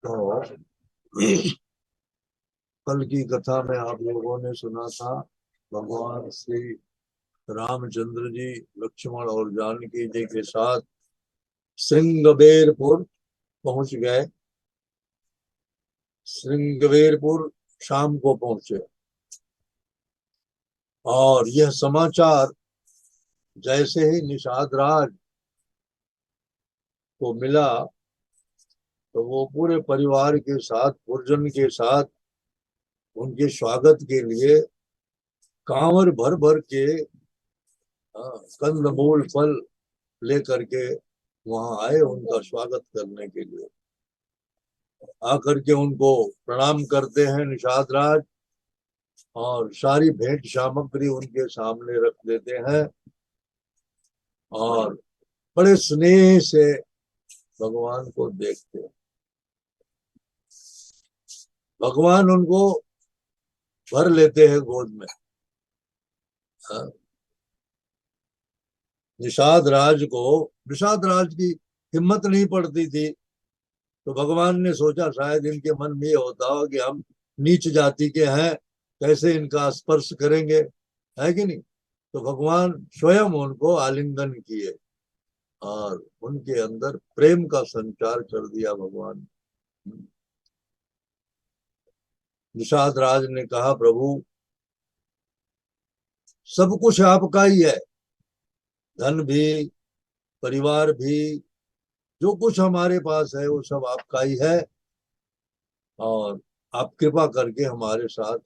तो कल की कथा में आप लोगों ने सुना था, भगवान श्री रामचंद्र जी लक्ष्मण और जानकी जी के साथ श्रृंगबेरपुर पहुंच गए। श्रृंगबेरपुर शाम को पहुंचे और यह समाचार जैसे ही निषाद राज को मिला तो वो पूरे परिवार के साथ, पुरजन के साथ उनके स्वागत के लिए कांवर भर भर के कंद मूल फल लेकर के वहां आए उनका स्वागत करने के लिए। आकर के उनको प्रणाम करते हैं निषाद राज और सारी भेंट सामग्री उनके सामने रख देते हैं और बड़े स्नेह से भगवान को देखते हैं। भगवान उनको भर लेते हैं गोद में। निषाद राज की हिम्मत नहीं पड़ती थी, तो भगवान ने सोचा शायद इनके मन में ये होता हो कि हम नीच जाति के हैं, कैसे इनका स्पर्श करेंगे, है कि नहीं। तो भगवान स्वयं उनको आलिंगन किए और उनके अंदर प्रेम का संचार कर दिया भगवान। निषाद राज ने कहा, प्रभु सब कुछ आपका ही है, धन भी, परिवार भी, जो कुछ हमारे पास है वो सब आपका ही है और आप कृपा करके हमारे साथ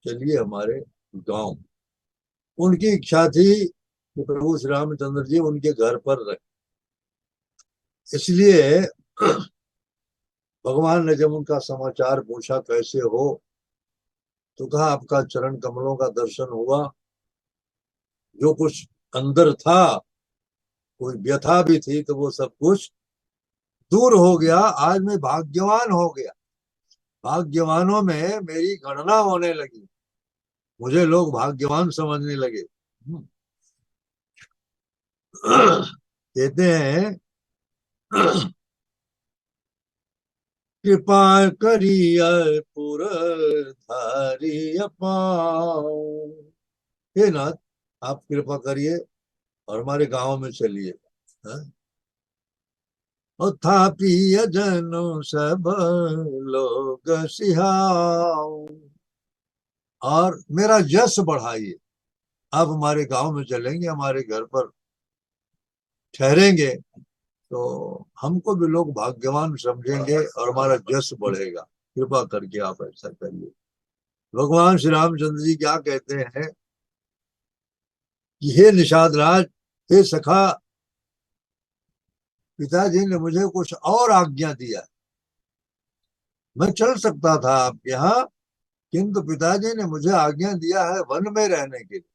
चलिए हमारे गांव। उनकी इच्छा थी कि प्रभु श्री रामचंद्र जी उनके घर पर रहे। इसलिए भगवान ने जब उनका समाचार पूछा कैसे हो, तो कहा आपका चरण कमलों का दर्शन हुआ, जो कुछ अंदर था, कोई व्यथा भी थी, तो वो सब कुछ दूर हो गया। आज मैं भाग्यवान हो गया, भाग्यवानों में मेरी गणना होने लगी, मुझे लोग भाग्यवान समझने लगे। कहते हैं, कृपा करिय पुर धारी पाओ, हे नाथ आप कृपा करिए और हमारे गांव में चलिए। और थापी जनो सब लोग सिहाओ, और मेरा यश बढ़ाइए। आप हमारे गांव में चलेंगे, हमारे घर पर ठहरेंगे, तो हमको भी लोग भाग्यवान समझेंगे और हमारा यश बढ़ेगा। कृपा करके आप ऐसा करिए। भगवान श्री रामचंद्र जी क्या कहते हैं कि हे निषाद राज, हे सखा, पिताजी ने मुझे कुछ और आज्ञा दिया। मैं चल सकता था आपके यहाँ, किंतु पिताजी ने मुझे आज्ञा दिया है वन में रहने के लिए।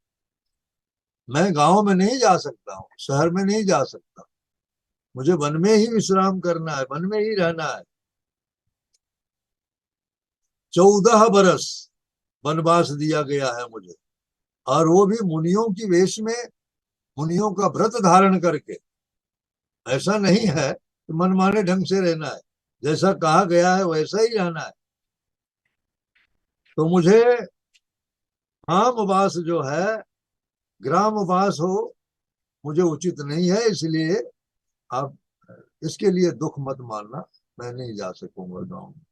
मैं गांव में नहीं जा सकता हूँ, शहर में नहीं जा सकता, मुझे वन में ही विश्राम करना है, वन में ही रहना है। 14 बरस वनवास दिया गया है मुझे, और वो भी मुनियों की वेश में, मुनियों का व्रत धारण करके। ऐसा नहीं है कि मनमाने ढंग से रहना है, जैसा कहा गया है वैसा ही रहना है। तो मुझे ग्रामवास जो है, ग्रामवास हो, मुझे उचित नहीं है। इसलिए आप इसके लिए दुख मत मानना, मैं नहीं जा सकूंगा गाँव में।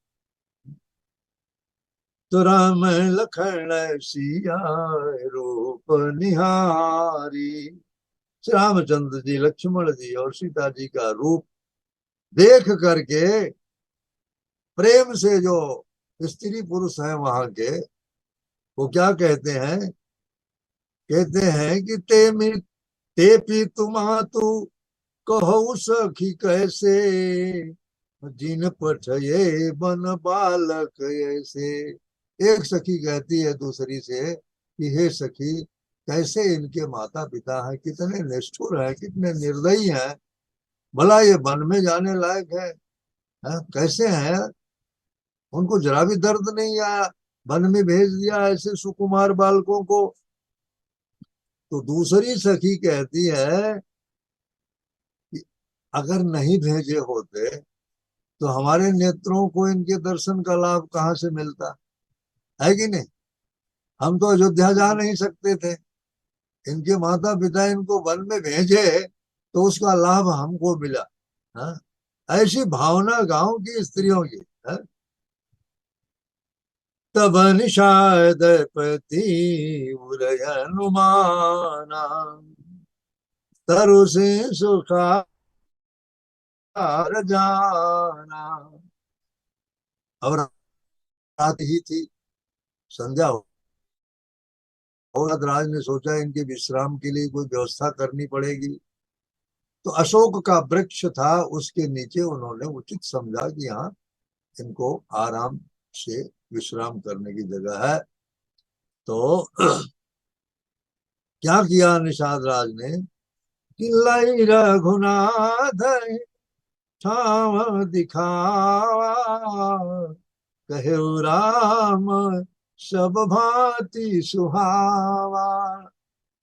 तो राम लखन सिया रूप निहारी, श्री रामचंद्र जी, लक्ष्मण जी और सीता जी का रूप देख करके प्रेम से जो स्त्री पुरुष हैं वहां के, वो क्या कहते हैं, कहते हैं कि ते पी तुमा तू कहो सखी कैसे, जिन पठये बन बालक ऐसे। एक सखी कहती है दूसरी से कि हे सखी, कैसे इनके माता पिता हैं, कितने निष्ठुर हैं, कितने निर्दयी हैं, भला ये वन में जाने लायक है? कैसे हैं, उनको जरा भी दर्द नहीं आया, वन में भेज दिया ऐसे सुकुमार बालकों को। तो दूसरी सखी कहती है कि अगर नहीं भेजे होते तो हमारे नेत्रों को इनके दर्शन का लाभ कहाँ से मिलता है कि नहीं। हम तो अयोध्या जा नहीं सकते थे, इनके माता पिता इनको वन में भेजे तो उसका लाभ हमको मिला। हाँ? ऐसी भावना गांव की स्त्रियों की। हाँ? तब निषाद पति उदय अनुमाना, तरु से सुखार जाना। अब रात ही थी, संध्या हो। राज ने सोचा इनके विश्राम के लिए कोई व्यवस्था करनी पड़ेगी। तो अशोक का वृक्ष था, उसके नीचे उन्होंने उचित समझा कि यहाँ इनको आराम से विश्राम करने की जगह है। तो क्या किया निषाद राज ने कि लाई रघुनाथ छाव दिखावा, कहे राम सब भांति सुहावा।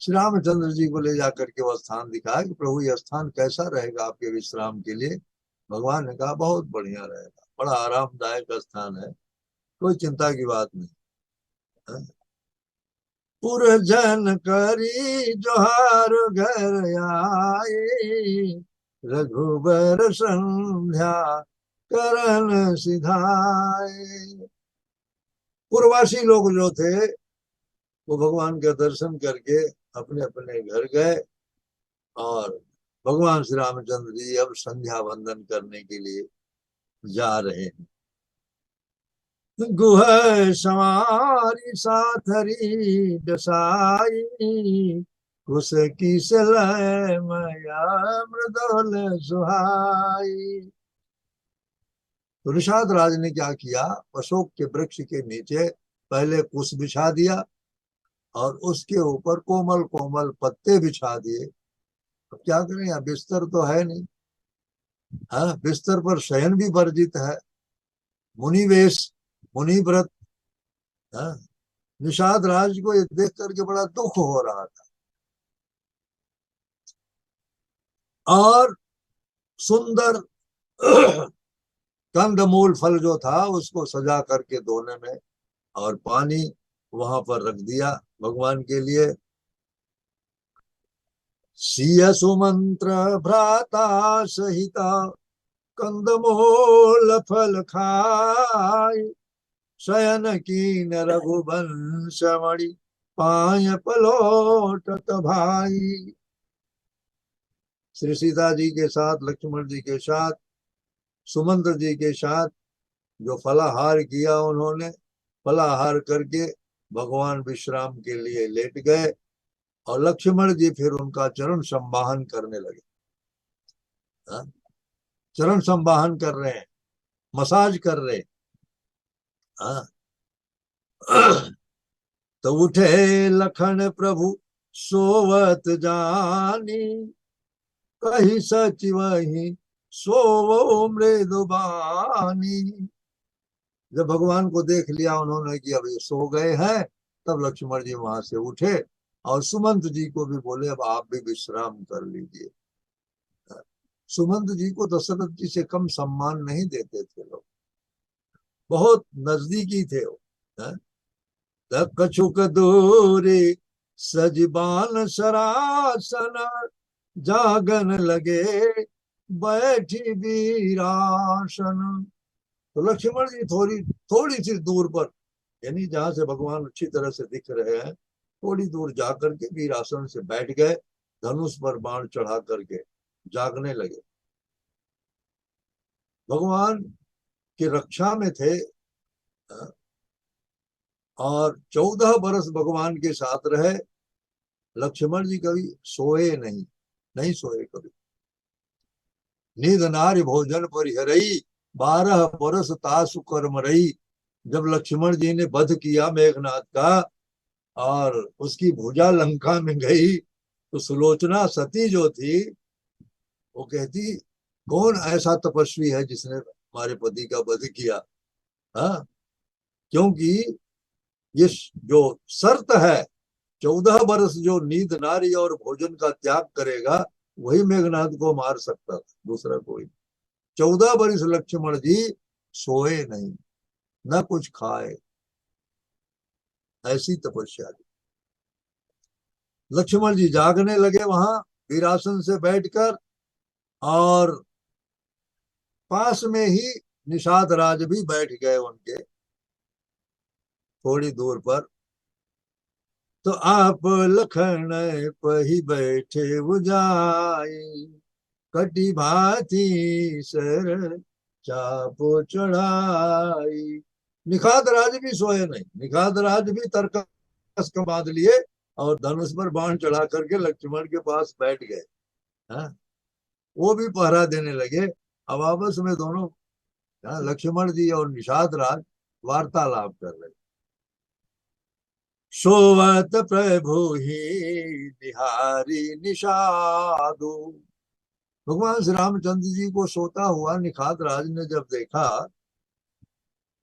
श्री रामचंद्र जी को ले जाकर के वो स्थान दिखाया कि प्रभु ये स्थान कैसा रहेगा आपके विश्राम के लिए। भगवान ने कहा बहुत बढ़िया रहेगा, बड़ा आरामदायक स्थान है, कोई चिंता की बात नहीं है। पुरजन करी जोहार घर आए, रघुबर संध्या करण सिधाए। पूर्ववासी लोग जो थे वो भगवान का दर्शन करके अपने अपने घर गए और भगवान श्री रामचंद्र जी अब संध्या वंदन करने के लिए जा रहे हैं। गुह सवारी साथरी दसाई, कुश की सलय मया मृदुल सुहाई। तो निषाद राज ने क्या किया, अशोक के वृक्ष के नीचे पहले कुश बिछा दिया और उसके ऊपर कोमल कोमल पत्ते बिछा दिए। अब क्या करें, यहाँ बिस्तर तो है नहीं। हाँ, बिस्तर पर शयन भी वर्जित है, मुनिवेश मुनि व्रत। हाँ, निषाद राज को ये देख करके बड़ा दुख हो रहा था। और सुंदर कंदमूल फल जो था उसको सजा करके दोने में और पानी वहां पर रख दिया भगवान के लिए। सिय सुमंत्र भ्राता सहिता, कंदमूल फल खाय, शयन कीन रघुवंश मणि, पाय पलोटत भाई। श्री सीता जी के साथ, लक्ष्मण जी के साथ, सुमंत्र जी के साथ जो फलाहार किया उन्होंने, फलाहार करके भगवान विश्राम के लिए लेट गए और लक्ष्मण जी फिर उनका चरण संवाहन करने लगे। हाँ? चरण संवाहन कर रहे हैं, मसाज कर रहे हैं। हाँ? तो उठे लखन प्रभु सोवत जानी, कही सच वही सोवो मृदुबानी। जब भगवान को देख लिया उन्होंने कि अब ये सो गए हैं, तब लक्ष्मण जी वहां से उठे और सुमंत जी को भी बोले अब आप भी विश्राम कर लीजिए। सुमंत जी को दशरथ जी से कम सम्मान नहीं देते थे लोग, बहुत नजदीकी थे वो। कछुक दूरी सजबान सरासन, जागन लगे बैठी वीरासन। तो लक्ष्मण जी थोड़ी थोड़ी सी दूर पर, यानी जहां से भगवान अच्छी तरह से दिख रहे हैं, थोड़ी दूर जाकर के वीरासन से बैठ गए, धनुष पर बाण चढ़ा करके जागने लगे। भगवान की रक्षा में थे और 14 बरस भगवान के साथ रहे। लक्ष्मण जी कभी सोए नहीं, नहीं सोए कभी। नींद नारी भोजन परिहरई, 12 बरस तासु कर्म रही। जब लक्ष्मण जी ने वध किया मेघनाथ का और उसकी भुजा लंका में गई, तो सुलोचना सती जो थी वो कहती कौन ऐसा तपस्वी है जिसने हमारे पति का वध किया। हाँ, क्योंकि ये जो शर्त है, 14 बरस जो नींद नारी और भोजन का त्याग करेगा वही मेघनाथ को मार सकता था, दूसरा कोई। 14 वर्ष लक्ष्मण जी सोए नहीं, न कुछ खाए, ऐसी तपस्या की। लक्ष्मण जी जागने लगे वहां वीरासन से बैठकर, और पास में ही निषाद राज भी बैठ गए उनके थोड़ी दूर पर। तो आप लखन पही बैठे बुझाई, कटी भाती सर चापो चढ़ाई। निखात राज भी सोए नहीं, निखात राज भी तरकस का बांध लिए और धनुष पर बाण चढ़ा करके लक्ष्मण के पास बैठ गए। हाँ, वो भी पहरा देने लगे। अब आपस में दोनों, हाँ, लक्ष्मण जी और निषाद राज वार्तालाप कर रहे। सोवत प्रभु ही निहारी निषादु। भगवान श्री रामचंद्र जी को सोता हुआ निखात राज ने जब देखा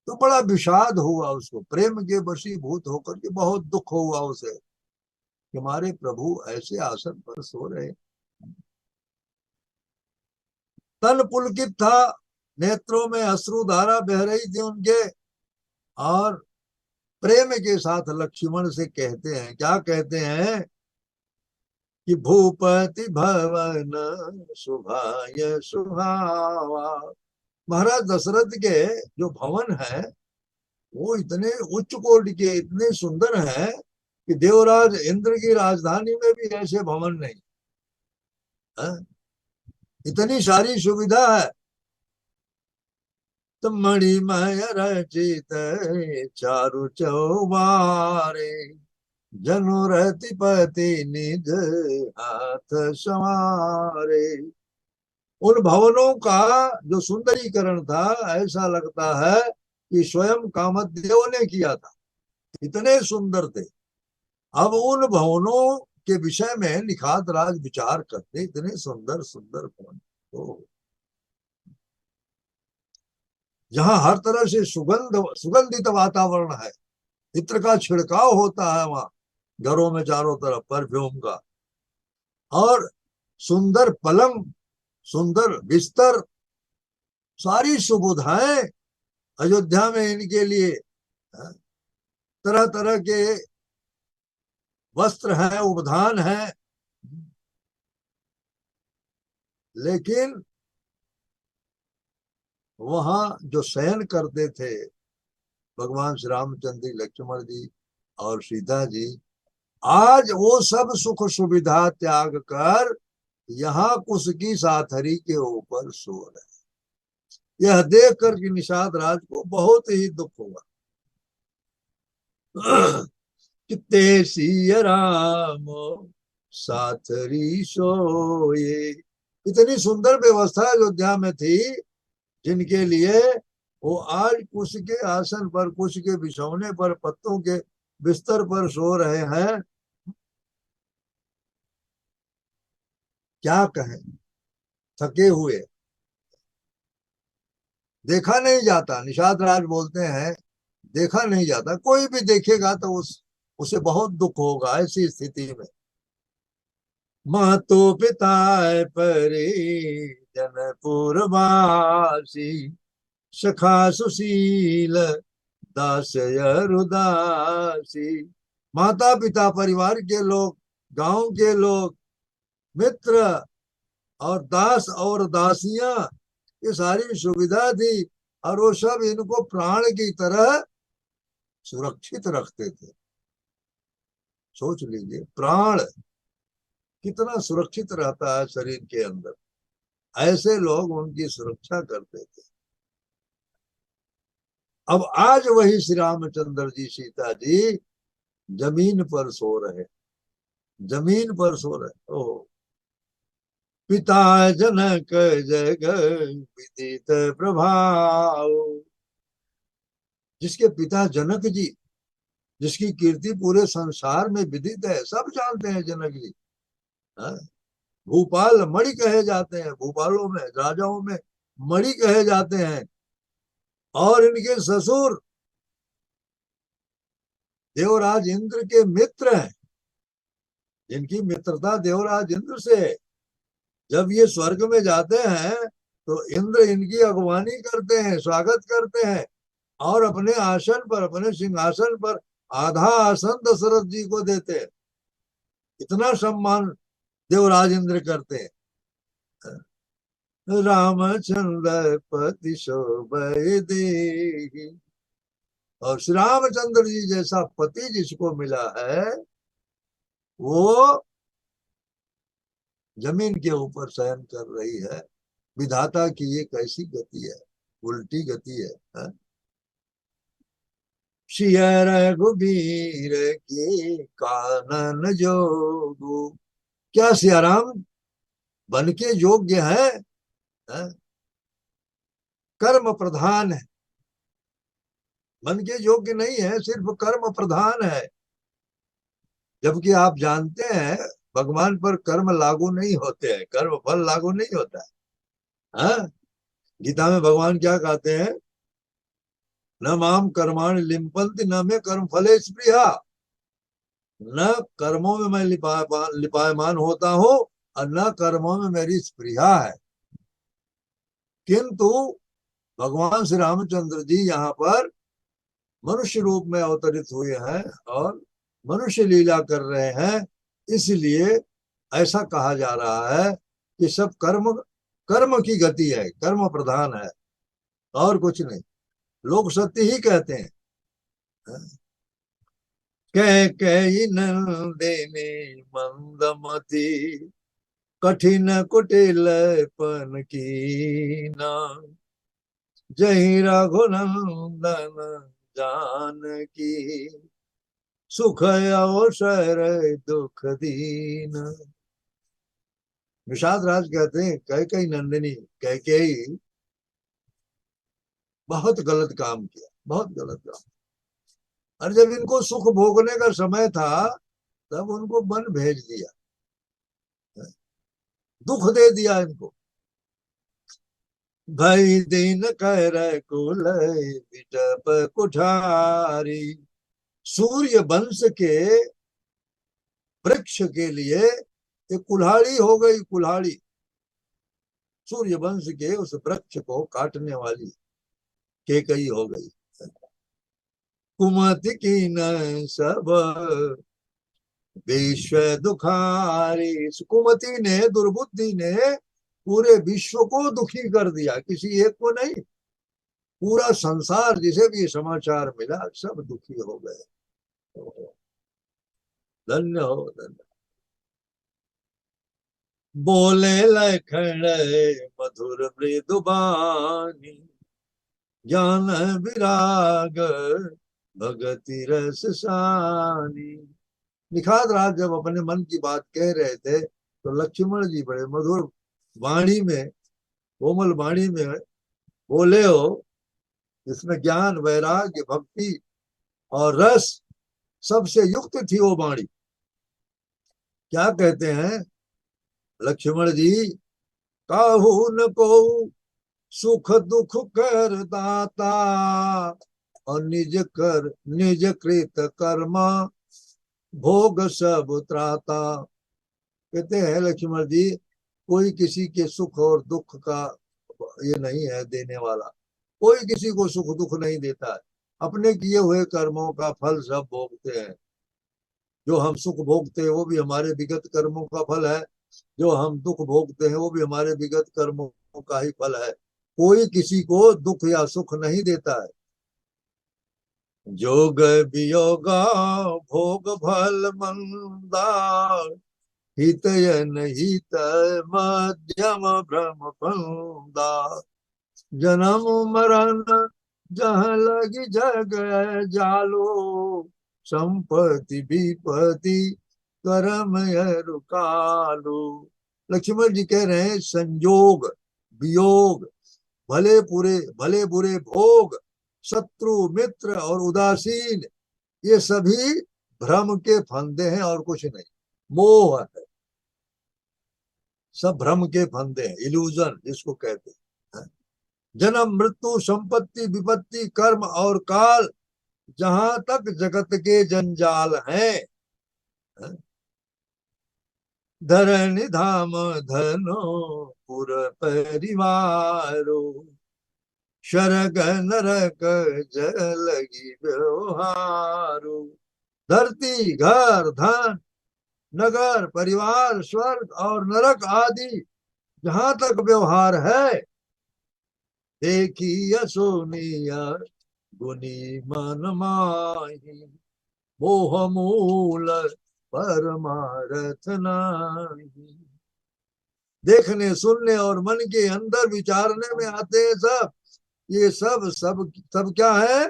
तो बड़ा विषाद हुआ, उसको प्रेम के वशीभूत होकर के बहुत दुख हुआ उसे कि हमारे प्रभु ऐसे आसन पर सो रहे। तन पुलकित था, नेत्रों में अश्रु धारा बह रही थी उनके, और प्रेम के साथ लक्ष्मण से कहते हैं, क्या कहते हैं कि भूपति भवन सुभाय सुहावा। महाराज दशरथ के जो भवन है वो इतने उच्च कोटि के, इतने सुंदर हैं कि देवराज इंद्र की राजधानी में भी ऐसे भवन नहीं है। इतनी सारी सुविधा है। तो मणिमय रचित चारु चौबारे, जनु रहती पति निज हाथ संवारे। उन भवनों का जो सुंदरीकरण था, ऐसा लगता है कि स्वयं कामदेव ने किया था, इतने सुंदर थे। अब उन भवनों के विषय में निखात राज विचार करते, इतने सुंदर सुंदर भवन, तो जहां हर तरह से सुगंधित वातावरण है, इत्र का छिड़काव होता है वहां घरों में चारों तरफ परफ्यूम का, और सुंदर पलंग, सुंदर बिस्तर, सारी सुविधाएं अयोध्या में इनके लिए, तरह तरह के वस्त्र हैं, उपधान हैं। लेकिन वहां जो शयन करते थे भगवान श्री रामचंद्र जी, लक्ष्मण जी और सीता जी, आज वो सब सुख सुविधा त्याग कर यहाँ कुश की साथरी के ऊपर सो रहे। यह देख कर कि निषाद राज को बहुत ही दुख हुआ। कितने सिय राम साथरी सोए। इतनी सुंदर व्यवस्था अयोध्या में थी जिनके लिए वो आज कुश के आसन पर, कुश के बिछौने पर, पत्तों के बिस्तर पर सो रहे हैं। क्या कहें, थके हुए, देखा नहीं जाता। निषाद राज बोलते हैं देखा नहीं जाता, कोई भी देखेगा तो उसे बहुत दुख होगा ऐसी स्थिति में। मातो पिता परे जनपुरवासी, सखा सुशील दास रुदासी। माता पिता, परिवार के लोग, गांव के लोग, मित्र और दास और दासियां, ये सारी सुविधा थी, और वो सब इनको प्राण की तरह सुरक्षित रखते थे। सोच लीजिए, प्राण कितना सुरक्षित रहता है शरीर के अंदर, ऐसे लोग उनकी सुरक्षा करते थे। अब आज वही श्री रामचंद्र जी, सीता जी जमीन पर सो रहे, जमीन पर सो रहे। ओ पिता जनक जग विदित प्रभाव। जिसके पिता जनक जी, जिसकी कीर्ति पूरे संसार में विदित है, सब जानते हैं जनक जी। भूपाल मणि कहे जाते हैं, भूपालों में, राजाओं में मणि कहे जाते हैं। और इनके ससुर देवराज इंद्र के मित्र हैं, जिनकी मित्रता देवराज इंद्र से। जब ये स्वर्ग में जाते हैं तो इंद्र इनकी अगवानी करते हैं, स्वागत करते हैं, और अपने आसन पर, अपने सिंहासन पर आधा आसन दशरथ जी को देते हैं। इतना सम्मान देवराज इंद्र करते हैं। रामचंद्र पति शोभय देहि, और श्री रामचंद्र जी जैसा पति जिसको मिला है वो जमीन के ऊपर शयन कर रही है। विधाता की ये कैसी गति है, उल्टी गति है। सिय रघुबीर की कानन जोगु, क्या सियाराम बन के योग्य है? कर्म प्रधान है, मन के योग्य नहीं है, सिर्फ कर्म प्रधान है। जबकि आप जानते हैं भगवान पर कर्म लागू नहीं होते हैं, कर्म फल लागू नहीं होता है। हाँ? गीता में भगवान क्या कहते हैं? न माम कर्माणि लिम्पन्ति न मे कर्म फले स्पृहा, न कर्मों में मैं लिपायमान होता हूँ और न कर्मों में मेरी स्पृहा है। किंतु भगवान श्री रामचंद्र जी यहाँ पर मनुष्य रूप में अवतरित हुए हैं और मनुष्य लीला कर रहे हैं, इसलिए ऐसा कहा जा रहा है कि सब कर्म कर्म की गति है, कर्म प्रधान है और कुछ नहीं। लोग सत्य ही कहते हैं। कह नंदिनी मंदमती, कठिन कुटिलपन की ना, जही रघुनंदन जानकी, सुख अवसर दुख दीन। निषाद राज कहते हैं कैकेयी नंदिनी, कैकेयी बहुत गलत काम किया, बहुत गलत काम। और जब इनको सुख भोगने का समय था तब उनको वन भेज दिया, दुख दे दिया इनको। भई दीन कर कुल बिटप कुठारी, सूर्य वंश के वृक्ष के लिए एक कुल्हाड़ी हो गई, कुल्हाड़ी सूर्य वंश के उस वृक्ष को काटने वाली कैकेयी हो गई। कुमति की न सब विश्व दुखारी, कुमति ने, दुर्बुद्धि ने पूरे विश्व को दुखी कर दिया, किसी एक को नहीं, पूरा संसार जिसे भी समाचार मिला सब दुखी हो गए। धन्य हो, धन्य। बोले लखन मधुर मृदुबानी, ज्ञान विराग भगति रस सानी। निखात राज जब अपने मन की बात कह रहे थे तो लक्ष्मण जी बड़े मधुर वाणी में, कोमल वाणी में बोले हो, जिसमें ज्ञान वैराग्य भक्ति और रस सबसे युक्त थी वो वाणी। क्या कहते हैं लक्ष्मण जी? काहू न को सुख दुख कर दाता, और निज कृत कर्मा भोग सब त्राता। कहते हैं लक्ष्मण जी कोई किसी के सुख और दुख का ये नहीं है देने वाला, कोई किसी को सुख दुख नहीं देता है, अपने किए हुए कर्मों का फल सब भोगते हैं। जो हम सुख भोगते हैं वो भी हमारे विगत कर्मों का फल है, जो हम दुख भोगते हैं वो भी हमारे विगत कर्मों का ही फल है। कोई किसी को दुख या सुख नहीं देता है। जोग वियोगा भोग फल मंदा, हितयन हित मध्यम भ्रम फंदा, जन्म मरण जहाँ लगी जग जालो, संपत्ति विपत्ति कर्म रुकालो। लक्ष्मण जी कह रहे हैं संयोग वियोग, भले बुरे भोग, शत्रु मित्र और उदासीन, ये सभी भ्रम के फंदे हैं और कुछ नहीं, मोह है, सब भ्रम के फंदे हैं, इल्यूजन जिसको कहते हैं। जन्म मृत्यु संपत्ति विपत्ति कर्म और काल, जहां तक जगत के जंजाल हैं, धरणी धाम धनो पुर परिवारो, शरग नरक जलगी व्यवहारो। धरती, घर, धन, नगर, परिवार, स्वर्ग और नरक आदि जहां तक व्यवहार है, देखी असोनिया गुनी मन माही, मोह मूल परमारथ नाही। देखने, सुनने और मन के अंदर विचारने में आते हैं सब। ये सब सब सब क्या है?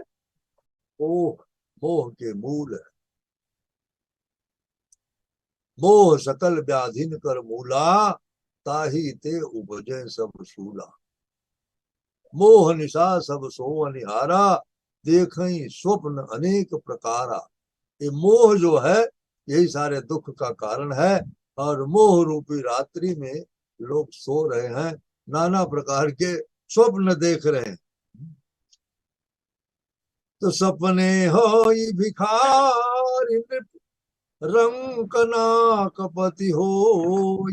मोह, मोह के मूल है। मोह सकल व्याधिन कर मूला, ताही ते उपजे सब सूला। मोह निशा सब सो अनिहारा, देखई स्वप्न अनेक प्रकारा। ये मोह जो है, यही सारे दुख का कारण है। और मोह रूपी रात्रि में लोग सो रहे हैं, नाना प्रकार के स्वप्न देख रहे हैं। तो सपने हो भिखारी नृप, रंक नाकपति हो,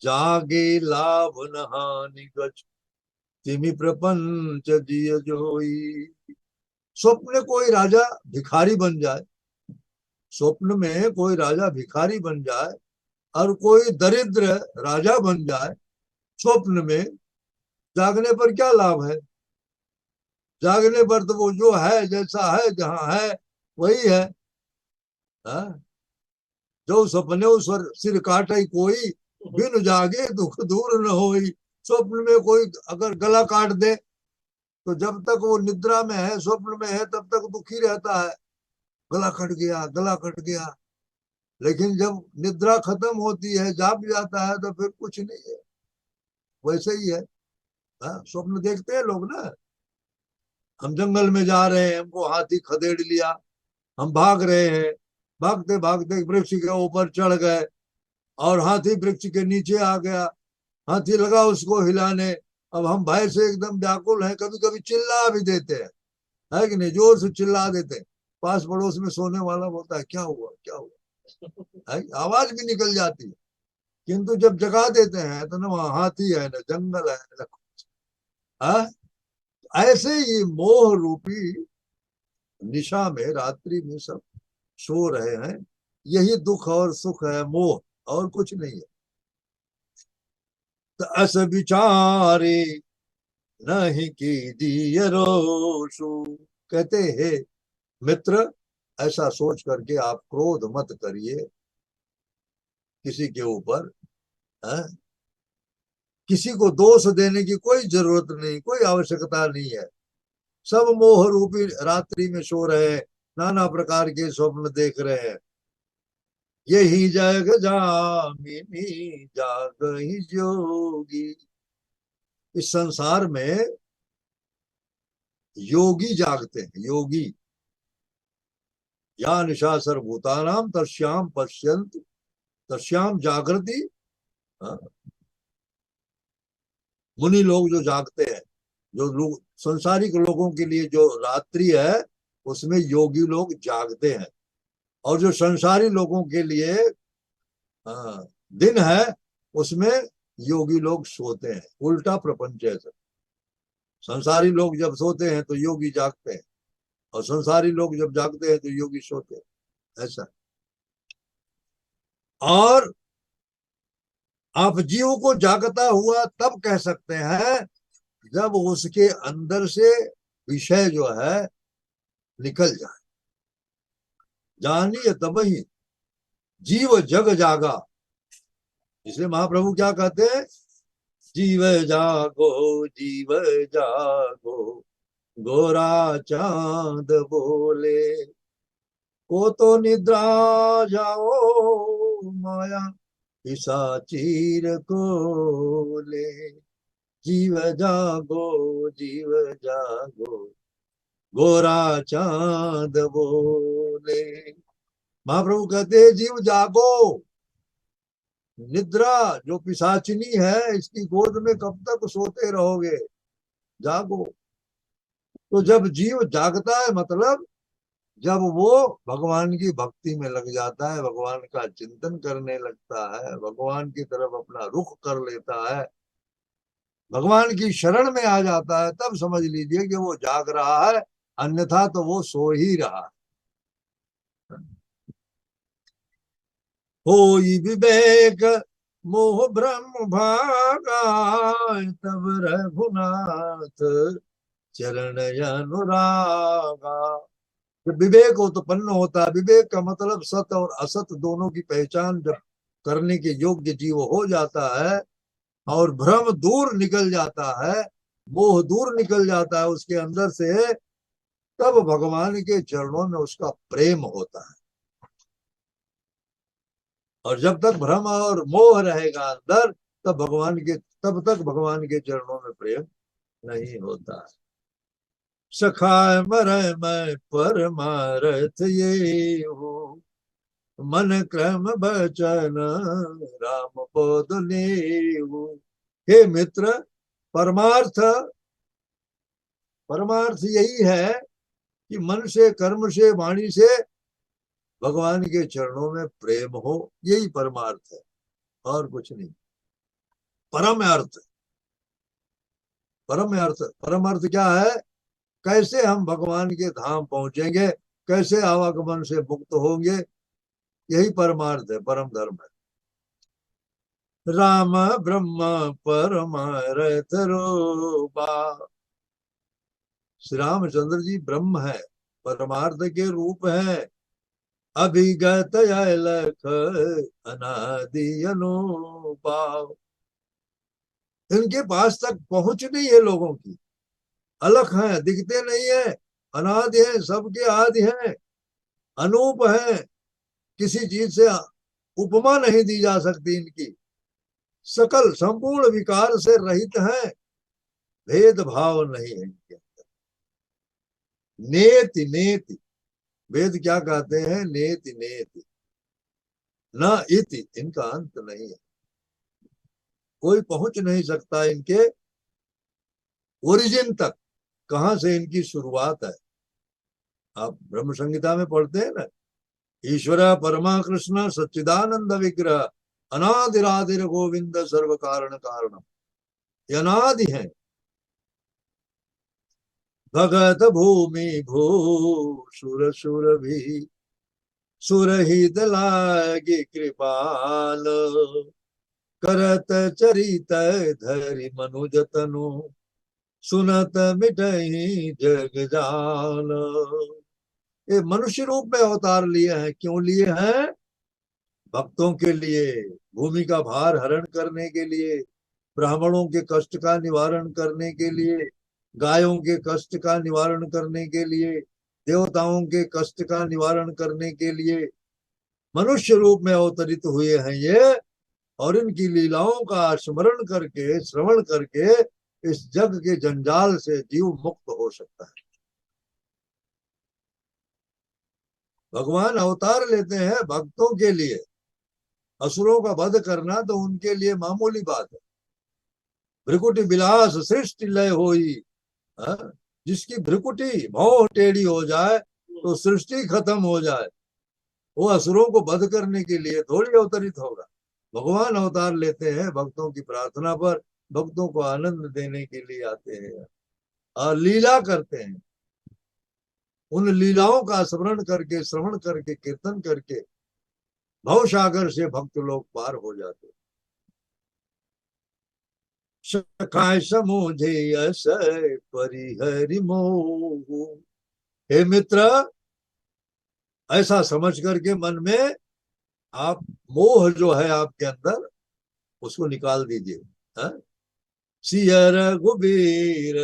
जागे लाभ न हानि गच, तिमि प्रपंच जिय जोई। स्वप्न कोई राजा भिखारी बन जाए, स्वप्न में कोई राजा भिखारी बन जाए और कोई दरिद्र राजा बन जाए स्वप्न में, जागने पर क्या लाभ है? जागने पर तो वो जो है, जैसा है, जहां है वही है। हा? जो सपने स्वर सिर काटे कोई, बिन जागे दुख दूर न होई। स्वप्न में कोई अगर गला काट दे, तो जब तक वो निद्रा में है, स्वप्न में है, तब तक दुखी रहता है, गला कट गया, गला कट गया। लेकिन जब निद्रा खत्म होती है, जाग जाता है, तो फिर कुछ नहीं है, वैसे ही है। स्वप्न देखते हैं लोग ना। हम जंगल में जा रहे हैं, हमको हाथी खदेड़ लिया, हम भाग रहे हैं, भागते भागते वृक्ष के ऊपर चढ़ गए और हाथी वृक्ष के नीचे आ गया। हाथी लगा उसको हिलाने। अब हम भय से एकदम व्याकुल हैं, कभी कभी चिल्ला भी देते हैं, है कि नहीं? जोर से चिल्ला देते हैं। पास पड़ोस में सोने वाला बोलता है, क्या हुआ, क्या हुआ, है? आवाज भी निकल जाती है। किंतु जब जगा देते हैं तो ना वहां हाथी है, ना जंगल है, ना कुछ। ऐसे ही मोह रूपी निशा में, रात्रि में सब सो रहे हैं। यही दुख और सुख है, मोह, और कुछ नहीं है। तो अस विचारे नहीं कीजिए रोषु, कहते हैं मित्र, ऐसा सोच करके आप क्रोध मत करिए किसी के ऊपर। है? किसी को दोष देने की कोई जरूरत नहीं, कोई आवश्यकता नहीं है। सब मोह रूपी रात्रि में सो रहे हैं, नाना प्रकार के स्वप्न देख रहे हैं। यही जग जामिनी जागहि जोगी। इस संसार में योगी जागते हैं, योगी। या निशा सर्वभूतानाम तस्याम पश्यंत, तस्याम जागृति। हाँ? मुनि लोग जो जागते हैं, जो लोग संसारिक लोगों के लिए जो रात्रि है, उसमें योगी लोग जागते हैं। और जो संसारी लोगों के लिए दिन है, उसमें योगी लोग सोते हैं। उल्टा प्रपंच है सब। संसारी लोग जब सोते हैं तो योगी जागते हैं, और संसारी लोग जब जागते हैं तो योगी सोते हैं, ऐसा। और आप जीव को जागता हुआ तब कह सकते हैं जब उसके अंदर से विषय जो है निकल जाए। जानिए तब ही जीव जग जागा। इसलिए महाप्रभु क्या कहते हैं? जीव जागो, जीव जागो, गोरा चांद बोले, को तो निद्रा जाओ, माया पिशाचीर को ले। जीव जागो, जीव जागो, गोरा चांद बोले। महाप्रभु कहते हैं जीव जागो। निद्रा जो पिशाचिनी है, इसकी गोद में कब तक सोते रहोगे? जागो। तो जब जीव जागता है, मतलब जब वो भगवान की भक्ति में लग जाता है, भगवान का चिंतन करने लगता है, भगवान की तरफ अपना रुख कर लेता है, भगवान की शरण में आ जाता है, तब समझ लीजिए कि वो जाग रहा है, अन्यथा तो वो सो ही रहा है। होई विवेक मोह ब्रह्म भागा, तब रघुनाथ चरण अनुरागा। जब विवेक उत्पन्न होता है, विवेक का मतलब सत और असत दोनों की पहचान जब करने के योग्य जीव हो जाता है, और भ्रम दूर निकल जाता है, मोह दूर निकल जाता है उसके अंदर से, तब भगवान के चरणों में उसका प्रेम होता है। और जब तक भ्रम और मोह रहेगा अंदर, तब तक भगवान के चरणों में प्रेम नहीं होता है। सखाय मरय मैं परमारथ ये हो, मन क्रम बचन राम पद लेहु। हे मित्र, परमार्थ परमार्थ यही है कि मन से, कर्म से, वाणी से भगवान के चरणों में प्रेम हो, यही परमार्थ है, और कुछ नहीं। परम अर्थ, परम अर्थ क्या है? कैसे हम भगवान के धाम पहुंचेंगे, कैसे आवागमन से मुक्त होंगे, यही परमार्थ है, परम धर्म है। राम ब्रह्म परमारथ रूपा। श्री रामचंद्र जी ब्रह्म है, परमार्थ के रूप है। अभिगत लख अनादि अनुपा। इनके पास तक पहुंच नहीं है लोगों की, अलख है, दिखते नहीं है, अनादि है, सबके आदि है, अनूप है, किसी चीज से उपमा नहीं दी जा सकती इनकी, सकल संपूर्ण विकार से रहित है, भेदभाव नहीं है इनके। नेति नेति, वेद क्या कहते हैं? नेति नेति, न इति, इनका अंत नहीं है, कोई पहुंच नहीं सकता इनके ओरिजिन तक, कहां से इनकी शुरुआत है। आप ब्रह्म संहिता में पढ़ते हैं ना, ईश्वर परमा कृष्ण सच्चिदानंद विग्रह अनादिरादिर गोविंद सर्व कारण कारणम, ये अनादि है। भगत भूमि भू सुर सुर भी, सुरहित लागी कृपाल, करत चरित धरि मनुज तनु, सुनत मिटहि जग जाल। ये मनुष्य रूप में अवतार लिए हैं, क्यों लिए हैं? भक्तों के लिए, भूमि का भार हरण करने के लिए, ब्राह्मणों के कष्ट का निवारण करने के लिए, गायों के कष्ट का निवारण करने के लिए, देवताओं के कष्ट का निवारण करने के लिए मनुष्य रूप में अवतरित हुए हैं ये। और इनकी लीलाओं का स्मरण करके, श्रवण करके इस जग के जंजाल से जीव मुक्त हो सकता है। भगवान अवतार लेते हैं भक्तों के लिए, असुरों का वध करना तो उनके लिए मामूली बात है। भ्रिकुटी विलास सृष्टि लय होई, जिसकी भ्रिकुटी भौं टेढ़ी हो जाए तो सृष्टि खत्म हो जाए, वो असुरों को वध करने के लिए थोड़ी अवतरित होगा। भगवान अवतार लेते हैं भक्तों की प्रार्थना पर, भक्तों को आनंद देने के लिए आते हैं और लीला करते हैं। उन लीलाओं का स्मरण करके, श्रवण करके, कीर्तन करके भव सागर से भक्त लोग पार हो जाते हैं। सखाय समूझे यस परिहरि मोह। हे मित्र, ऐसा समझ करके मन में आप मोह जो है आपके अंदर, उसको निकाल दीजिए। सिया रघुबीर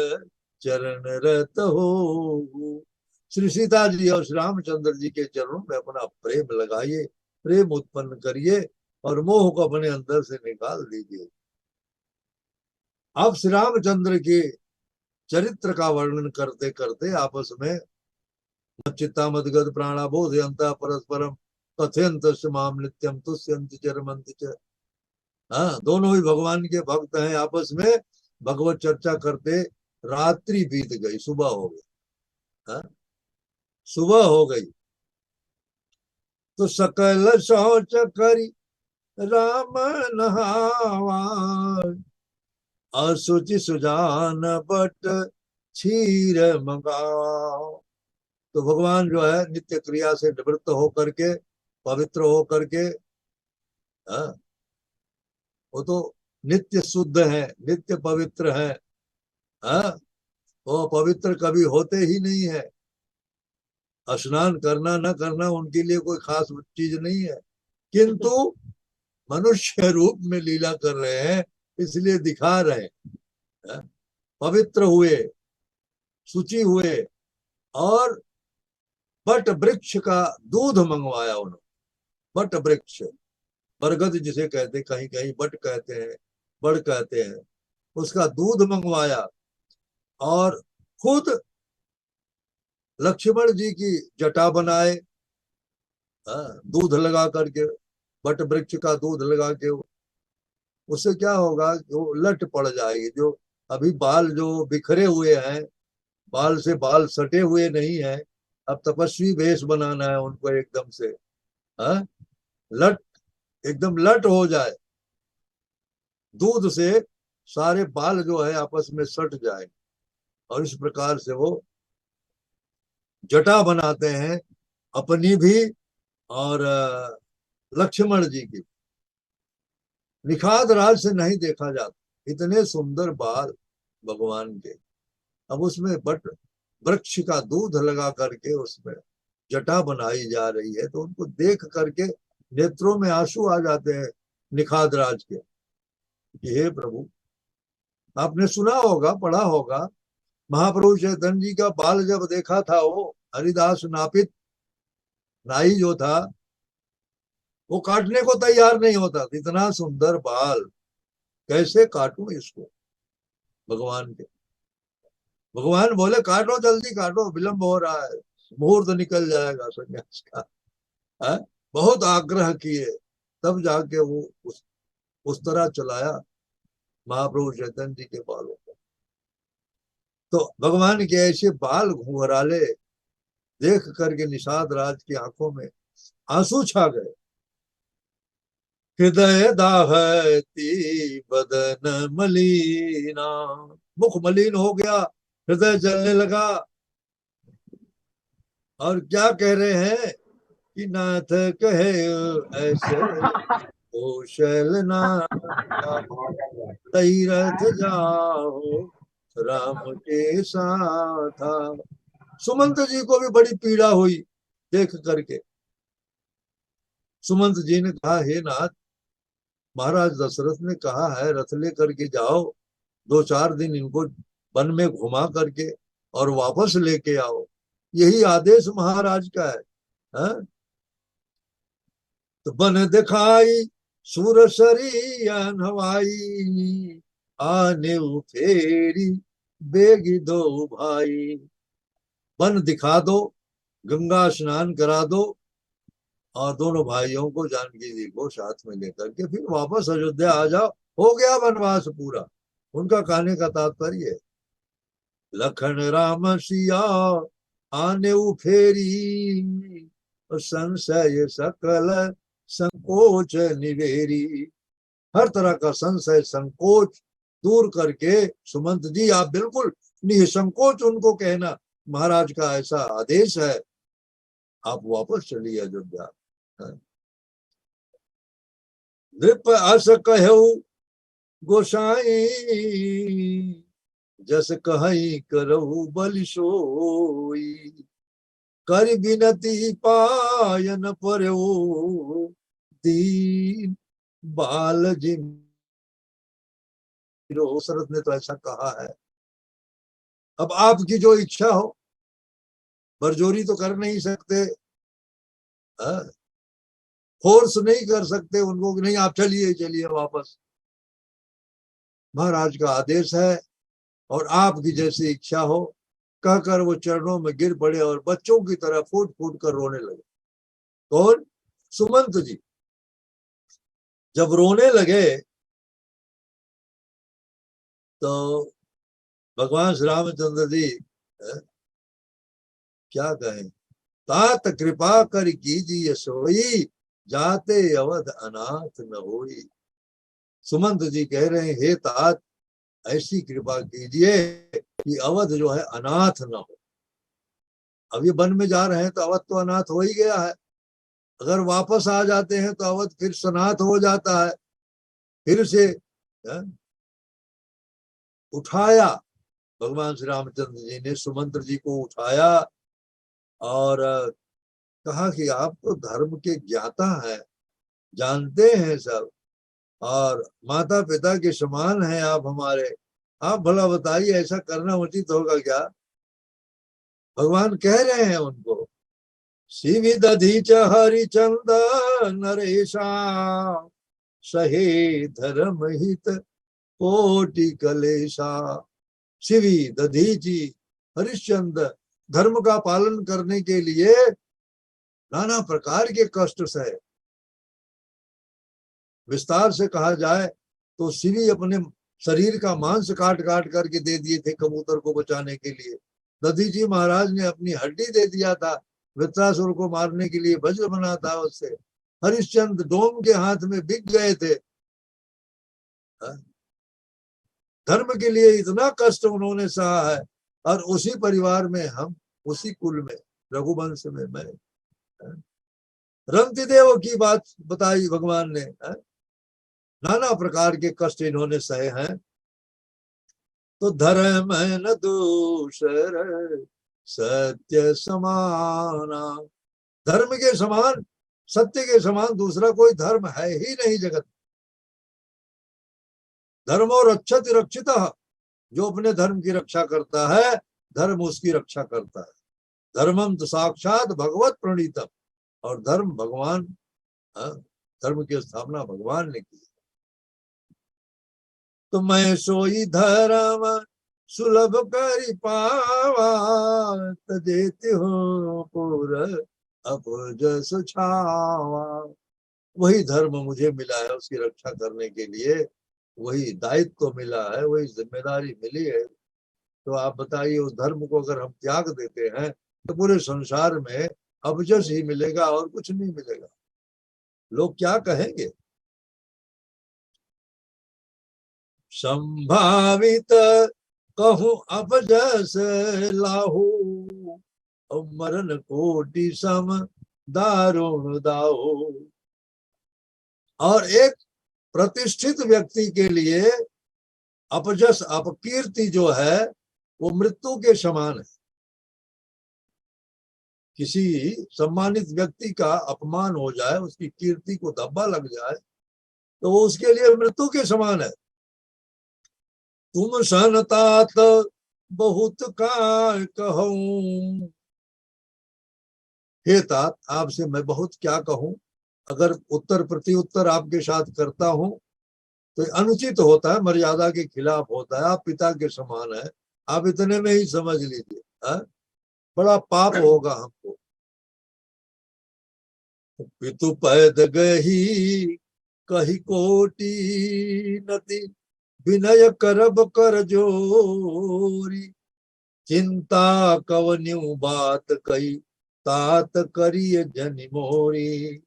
चरण रत हो। श्री सीता जी और श्री रामचंद्र जी के चरणों में अपना प्रेम लगाइए, प्रेम उत्पन्न करिए और मोह को अपने अंदर से निकाल दीजिए। आप श्री रामचंद्र के चरित्र का वर्णन करते करते आपस में चित्ता मदगद प्राणा बोधयंता परस्परम कथयंत माम नित्यम तुष्यंत चरमंत च। हाँ, दोनों ही भगवान के भक्त हैं, आपस में भगवत चर्चा करते रात्रि बीत गई, सुबह हो गई। हाँ? सुबह हो गई तो सकल शौच करी राम नहावा, असुचि सुजान बट क्षीर मंगाओ। तो भगवान जो है नित्य क्रिया से निवृत्त होकर के, पवित्र होकर के, हाँ, वो तो नित्य शुद्ध है, नित्य पवित्र है। हाँ, वो पवित्र कभी होते ही नहीं है। स्नान करना न करना उनके लिए कोई खास चीज नहीं है, किंतु मनुष्य रूप में लीला कर रहे हैं, इसलिए दिखा रहे हैं। हाँ, पवित्र हुए, शुचि हुए, और बट वृक्ष का दूध मंगवाया उन्होंने। बट वृक्ष, बरगद जिसे कहते, कहीं कहीं बट कहते हैं, बड़ कहते हैं, उसका दूध मंगवाया, और खुद लक्ष्मण जी की जटा बनाए, दूध लगा करके, बट वृक्ष का दूध लगा के। उससे क्या होगा, जो लट पड़ जाएगी, जो अभी बाल जो बिखरे हुए हैं, बाल से बाल सटे हुए नहीं है, अब तपस्वी वेश बनाना है उनको एकदम से। हाँ, लट, एकदम लट हो जाए, दूध से सारे बाल जो है आपस में सट जाए, और इस प्रकार से वो जटा बनाते हैं अपनी भी, और लक्ष्मण जी की। निखाद राज से नहीं देखा जाता इतने सुंदर बाल भगवान के। अब उसमें बट वृक्ष का दूध लगा करके उसमें जटा बनाई जा रही है, तो उनको देख करके नेत्रों में आंसू आ जाते हैं निखाद राज के, कि हे प्रभु। आपने सुना होगा, पढ़ा होगा, महाप्रभु चैतन्य जी का बाल जब देखा था, वो हरिदास नापित नाई जो था, वो काटने को तैयार नहीं होता, इतना सुंदर बाल, कैसे काटूं इसको भगवान के। भगवान बोले काटो, जल्दी काटो, विलंब हो रहा है, मुहूर्त निकल जाएगा संन्यास का। है? बहुत आग्रह किए, तब जाके वो उस तरह चलाया महाप्रभु चैतन्य जी के बालों को। तो भगवान के ऐसे बाल घुंघराले देख करके निषाद राज की आंखों में आंसू छा गए। हृदय दाहती बदन मलिना, मुख मलिन हो गया, हृदय जलने लगा। और क्या कह रहे हैं कि नाथ कहे ऐसे कौशल नाथ, तीरथ जाओ राम के साथ। सुमंत जी को भी बड़ी पीड़ा हुई देख करके। सुमंत जी ने कहा, हे नाथ, महाराज दशरथ ने कहा है रथ ले करके जाओ, 2-4 दिन इनको वन में घुमा करके और वापस लेके आओ, यही आदेश महाराज का है। हा? तो बन दिखाई सुरसरी हवाई, आने फेरी बेगी दो भाई। बन दिखा दो, गंगा स्नान करा दो, और दोनों भाइयों को, जानकी जी को साथ में लेकर के फिर वापस अयोध्या आ जाओ, हो गया वनवास पूरा। उनका कहने का तात्पर्य है, लखन राम सिया आने फेरी, संशय सकल संकोच निवेरी। हर तरह का संशय संकोच दूर करके, सुमंत जी आप बिल्कुल निसंकोच उनको कहना, महाराज का ऐसा आदेश है, आप वापस चलिए अयोध्या। नृप अस कहु गोसाई, जस कहीं करहु बलि सोई। कर बिनती पायन परयो, दीन बाल जिम। शरद ने तो ऐसा कहा है, अब आपकी जो इच्छा हो, बरजोरी तो कर नहीं सकते, फोर्स नहीं कर सकते उनको कि नहीं आप चलिए चलिए वापस। महाराज का आदेश है, और आपकी जैसी इच्छा हो, कहकर वो चरणों में गिर पड़े और बच्चों की तरह फूट फूट कर रोने लगे। कौन? सुमंत जी। जब रोने लगे तो भगवान श्री रामचंद्र जी क्या कहें, तात कृपा कर कीजिए सोई, जाते अवध अनाथ न होई। सुमंत जी कह रहे हैं, हे तात ऐसी कृपा कीजिए कि अवध जो है अनाथ न हो। अब ये वन में जा रहे हैं तो अवध तो अनाथ हो ही गया है, अगर वापस आ जाते हैं तो अवध फिर सनाथ हो जाता है। फिर से उठाया भगवान श्री रामचंद्र जी ने, सुमंत्र जी को उठाया और कहा कि आप तो धर्म के ज्ञाता हैं, जानते हैं सब, और माता पिता के समान हैं आप हमारे, आप भला बताइए ऐसा करना उचित होगा क्या। भगवान कह रहे हैं उनको, शिवि दधि च हरिचंद नरेशा, सहे धर्म हित कोटि कलेशा। शिवी दधी जी हरिश्चंद्र धर्म का पालन करने के लिए नाना प्रकार के कष्ट सहे। विस्तार से कहा जाए तो शिवी अपने शरीर का मांस काट काट करके दे दिए थे कबूतर को बचाने के लिए। दधी जी महाराज ने अपनी हड्डी दे दिया था वृत्रासुर को मारने के लिए, वज्र बना था उससे। हरिश्चंद्र डोम के हाथ में बिक गए थे। धर्म के लिए इतना कष्ट उन्होंने सहा है, और उसी परिवार में हम, उसी कुल में, रघुवंश में मैं। रंतिदेव की बात बताई भगवान ने, नाना प्रकार के कष्ट इन्होंने सहे हैं। तो धर्म न दूसर सत्य समाना, धर्म के समान, सत्य के समान दूसरा कोई धर्म है ही नहीं जगत। धर्म और रक्षति रक्षित, जो अपने धर्म की रक्षा करता है धर्म उसकी रक्षा करता है। धर्मम तो साक्षात भगवत प्रणीतम, और धर्म भगवान, धर्म की स्थापना भगवान ने की। तो मैं सोई धर्म सुलभ करि पावा, तजेति हो पुर अपजस छावा। वही धर्म मुझे मिला है, उसकी रक्षा करने के लिए वही दायित्व मिला है, वही जिम्मेदारी मिली है। तो आप बताइए, उस धर्म को अगर हम त्याग देते हैं तो पूरे संसार में अपजस ही मिलेगा और कुछ नहीं मिलेगा। लोग क्या कहेंगे। संभावित कहूं अपजस लाहू, मरण कोटि सम दारुण दाऊ। और एक प्रतिष्ठित व्यक्ति के लिए अपजस, अपकीर्ति जो है वो मृत्यु के समान है। किसी सम्मानित व्यक्ति का अपमान हो जाए, उसकी कीर्ति को धब्बा लग जाए, तो वो उसके लिए मृत्यु के समान है। तुम सन तात बहुत काय कहूं, हे तात आपसे मैं बहुत क्या कहूं। अगर उत्तर प्रत्युत्तर आपके साथ करता हूं तो अनुचित होता है, मर्यादा के खिलाफ होता है। आप पिता के समान है, आप इतने में ही समझ लीजिए, बड़ा पाप होगा हमको। पितु पैद गही कही कोटि नति, विनय करब कर जोरी। चिंता कवन्यू बात कही, तात करिय जनि मोरी।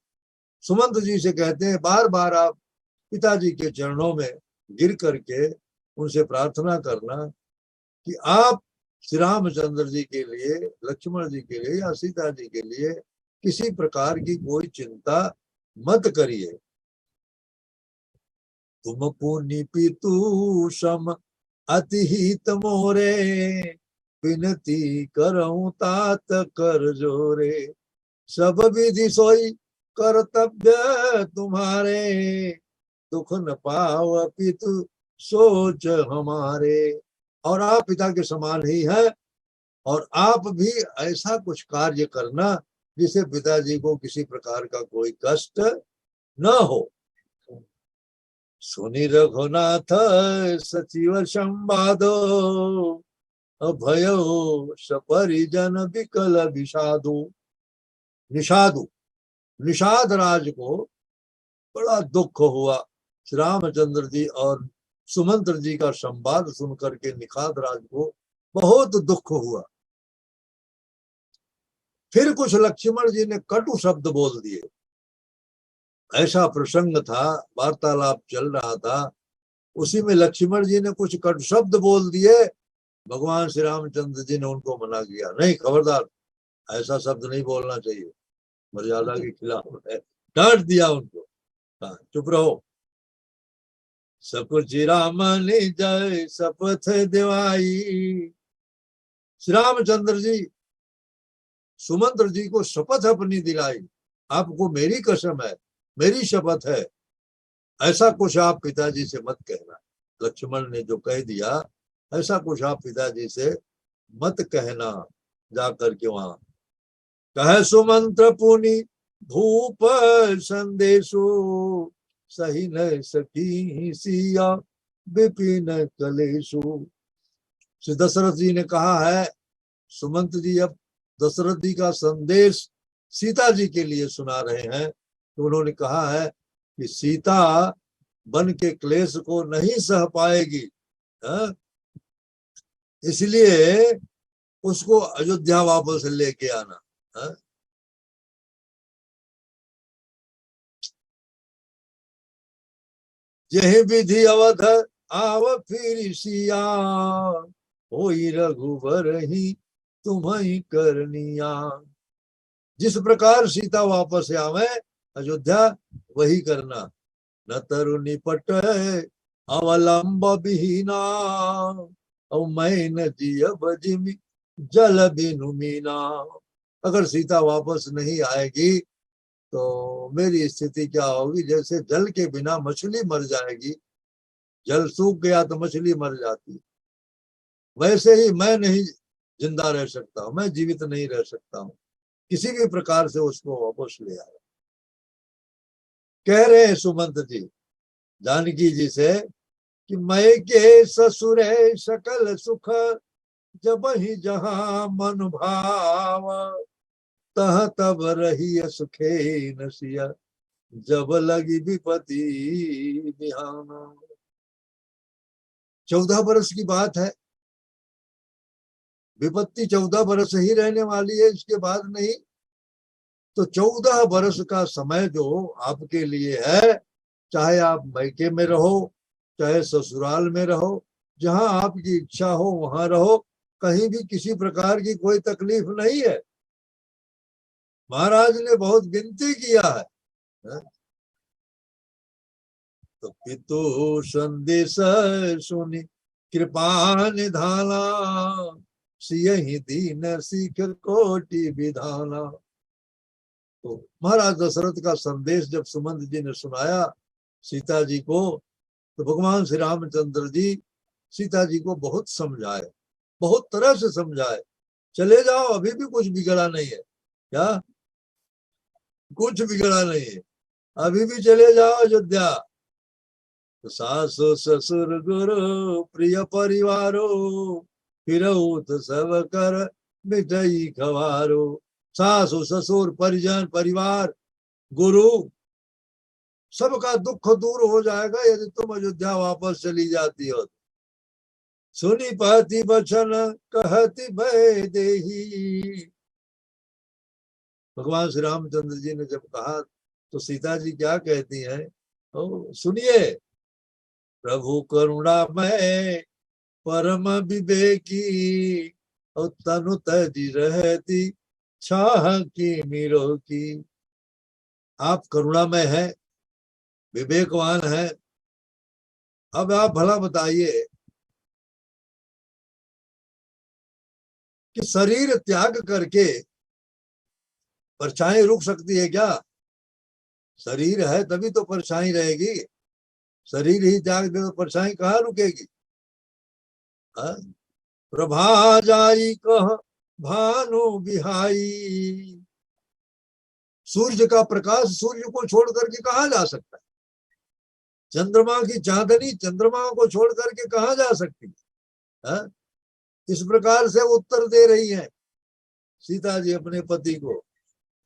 सुमंत जी से कहते हैं, बार बार आप पिताजी के चरणों में गिर करके उनसे प्रार्थना करना कि आप श्री रामचंद्र जी के लिए, लक्ष्मण जी के लिए या सीता जी के लिए किसी प्रकार की कोई चिंता मत करिए। तुम पुनि पितु सम अति हित मोरे, विनती करऊं तात कर जोरे। सब विधि सोई कर्तव्य तुम्हारे, दुख न पाव पितु सोच हमारे। और आप पिता के समान ही है, और आप भी ऐसा कुछ कार्य करना जिसे पिताजी को किसी प्रकार का कोई कष्ट न हो। सुनि रघुनाथ सचिव संवादो, अभयो सपरिजन विकल विषादु। निषादु, निषाद राज को बड़ा दुख हुआ। श्री रामचंद्र जी और सुमंत्र जी का संवाद सुनकर के निषाद राज को बहुत दुख हुआ। फिर कुछ लक्ष्मण जी ने कटु शब्द बोल दिए। ऐसा प्रसंग था, वार्तालाप चल रहा था, उसी में लक्ष्मण जी ने कुछ कटु शब्द बोल दिए। भगवान श्री रामचंद्र जी ने उनको मना किया, नहीं खबरदार, ऐसा शब्द नहीं बोलना चाहिए, मर्यादा के खिलाफ है। डांट दिया उनको, कहा चुप रहो। सकुच राम ने जय शपथ दिवाई। श्री रामचंद्र जी सुमंत्र जी को शपथ अपनी दिलाई, आपको मेरी कसम है, मेरी शपथ है, ऐसा कुछ आप पिताजी से मत कहना। लक्ष्मण ने जो कह दिया, ऐसा कुछ आप पिताजी से मत कहना। जाकर के वहां कहे सुमंत्र पुनि भूप संदेशो, सही न सकी सिया विपिन कलेशु। श्री दशरथ जी ने कहा है, सुमंत जी अब दशरथ जी का संदेश सीता जी के लिए सुना रहे हैं। तो उन्होंने कहा है कि सीता बन के क्लेश को नहीं सह पाएगी, इसलिए उसको अयोध्या वापस लेके आना। यही विधि अवध आव फिर सिया, होई रघुबर ही तुम्हें करनिया। जिस प्रकार सीता वापस आवे अयोध्या, वही करना। न तरु निपट अवलंब विहीना, और मैं न जियब जिमि जल बिनु मीना। अगर सीता वापस नहीं आएगी तो मेरी स्थिति क्या होगी? जैसे जल के बिना मछली मर जाएगी, जल सूख गया तो मछली मर जाती, वैसे ही मैं नहीं जिंदा रह सकता हूं, मैं जीवित नहीं रह सकता हूं। किसी भी प्रकार से उसको वापस ले आए। कह रहे हैं सुमंत जी जानकी जी से कि मैं के ससुर सकल सुख, जब ही जहां मन भाव, तह तब रही सुखे नसिया, जब लगी विपत्ति बिहाना। 14 बरस की बात है, विपत्ति 14 बरस ही रहने वाली है, इसके बाद नहीं। तो 14 बरस का समय जो आपके लिए है, चाहे आप मैके में रहो, चाहे ससुराल में रहो, जहां आपकी इच्छा हो वहां रहो, कहीं भी किसी प्रकार की कोई तकलीफ नहीं है। महाराज ने बहुत विनती किया है। तो पितु संदेश सुनि कृपा निधाना, सियहि दीन सीख कोटि विधाना। तो महाराज दशरथ का संदेश जब सुमंत जी ने सुनाया सीता जी को, तो भगवान श्री रामचंद्र जी सीता जी को बहुत समझाए, बहुत तरह से समझाए। चले जाओ, अभी भी कुछ बिगड़ा नहीं है, क्या कुछ बिगड़ा नहीं है, अभी भी चले जाओ अयोध्या। तो सासु ससुर गुरु प्रिय परिवारो, फिर सब कर मिठई खवारो। सासु ससुर परिजन परिवार गुरु सबका दुख दूर हो जाएगा यदि तुम अयोध्या वापस चली जाती हो। सुनी पति बचन कहती भय देही। भगवान श्री रामचंद्र जी ने जब कहा तो सीता जी क्या कहती हैं? सुनिए, प्रभु करुणा में परम विवेकी, और तनु तजी रहती छाह की मीरो की। आप करुणामय है, विवेकवान है। अब आप भला बताइए कि शरीर त्याग करके परछाई रुक सकती है क्या? शरीर है तभी तो परछाई रहेगी, शरीर ही त्याग दे तो परछाई कहाँ रुकेगी? प्रभा जाई कह भानु बिहाई। सूर्य का प्रकाश सूर्य को छोड़ करके कहाँ जा सकता है? चंद्रमा की चांदनी चंद्रमा को छोड़ करके कहाँ जा सकती है? इस प्रकार से उत्तर दे रही है सीता जी अपने पति को।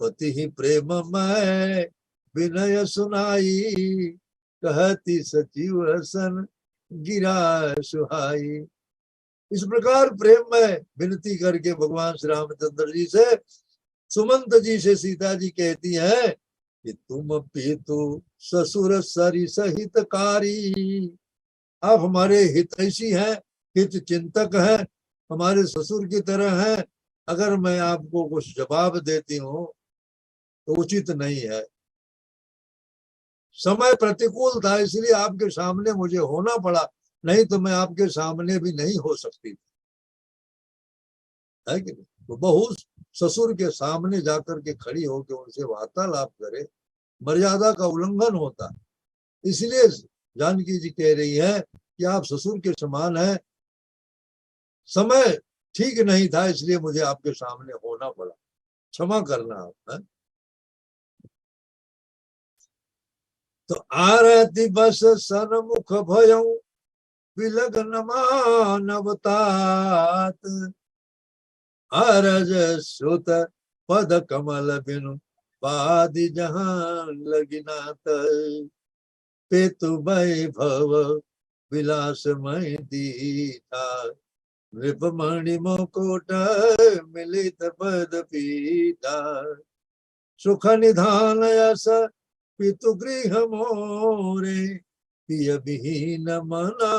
पति ही प्रेम में विनय सुनाई, कहती सचिव हसन गिरा सुहाई। इस प्रकार प्रेम में विनती करके भगवान श्री रामचंद्र जी से सुमंत जी से सीता जी कहती है कि तुम पितु ससुर सरी सहितकारी, आप हमारे हितैषी हैं, हित चिंतक हैं, हमारे ससुर की तरह हैं। अगर मैं आपको कुछ जवाब देती हूँ तो उचित नहीं है। समय प्रतिकूल था इसलिए आपके सामने मुझे होना पड़ा, नहीं तो मैं आपके सामने भी नहीं हो सकती, है कि नहीं? तो बहू ससुर के सामने जाकर के खड़ी होकर उनसे वार्तालाप करे, मर्यादा का उल्लंघन होता। इसलिए जानकी जी कह रही है कि आप ससुर के समान हैं, समय ठीक नहीं था इसलिए मुझे आपके सामने होना पड़ा, क्षमा करना आप है? तो आरती बस सन्मुख भयऊ विलग्न मानवतात, अरज सुत पद कमल बिनु पादि जहां लगिनात, पेतु वैभव विलासमय दीथा, नृपमणि मुकुट मिलित पद पीठा, सुख निधान यस पितु गृह मोरे, पिय विहीन मना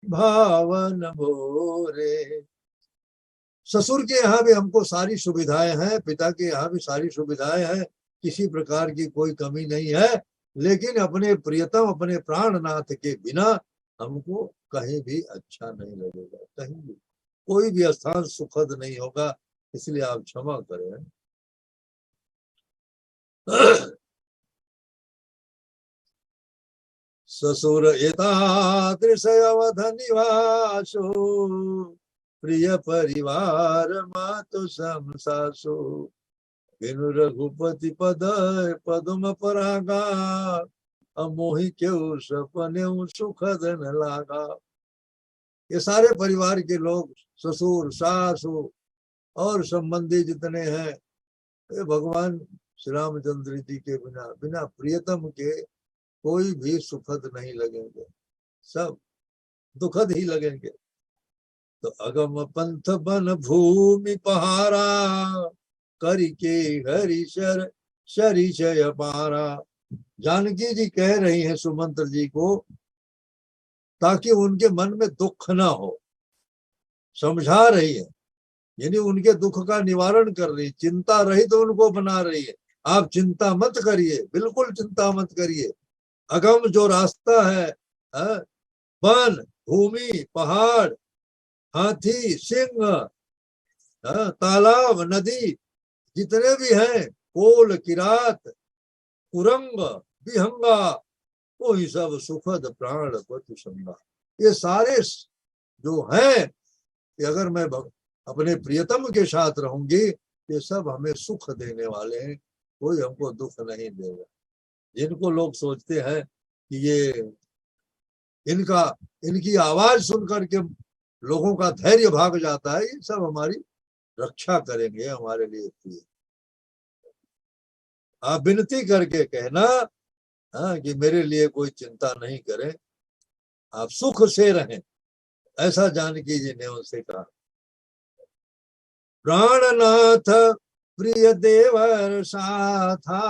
भावन भोरे। ससुर के यहाँ भी हमको सारी सुविधाएं हैं, पिता के यहाँ भी सारी सुविधाएं हैं, किसी प्रकार की कोई कमी नहीं है, लेकिन अपने प्रियतम अपने प्राणनाथ के बिना हमको कहीं भी अच्छा नहीं लगेगा, कहीं भी कोई भी स्थान सुखद नहीं होगा, इसलिए आप क्षमा करें। ससुर एतादृश अवध निवासो, प्रिय परिवार मातु समसासो, बिनु रघुपति पद पदम परागा, अमोहि क्यों सपने सुखद न लागा। ये सारे परिवार के लोग, ससुर सासु और संबंधी जितने हैं, ये भगवान श्री रामचंद्र जी के बिना, बिना प्रियतम के कोई भी सुखद नहीं लगेंगे, सब दुखद ही लगेंगे। तो अगम पंथ बन भूमि पहारा, करके हरिशर शरिशय पारा। जानकी जी कह रही हैं सुमंत्र जी को ताकि उनके मन में दुख ना हो, समझा रही है, यानी उनके दुख का निवारण कर रही, चिंता रही तो उनको बना रही है। आप चिंता मत करिए, बिल्कुल चिंता मत करिए। अगम जो रास्ता है, वन भूमि पहाड़ हाथी सिंह, तालाब नदी जितने भी हैं, कोल किरात कुरंग विहंगा, वही सब सुखद प्राण पति संगा। ये सारे जो हैं कि अगर मैं अपने प्रियतम के साथ रहूंगी, ये सब हमें सुख देने वाले हैं, कोई हमको दुख नहीं देगा। जिनको लोग सोचते हैं कि ये इनका इनकी आवाज सुन करके लोगों का धैर्य भाग जाता है, ये सब हमारी रक्षा करेंगे, हमारे लिए। आप विनती करके कहना कि मेरे लिए कोई चिंता नहीं करें, आप सुख से रहें, ऐसा जानकी जी ने उनसे कहा। प्राणनाथ प्रिय देवर साथा,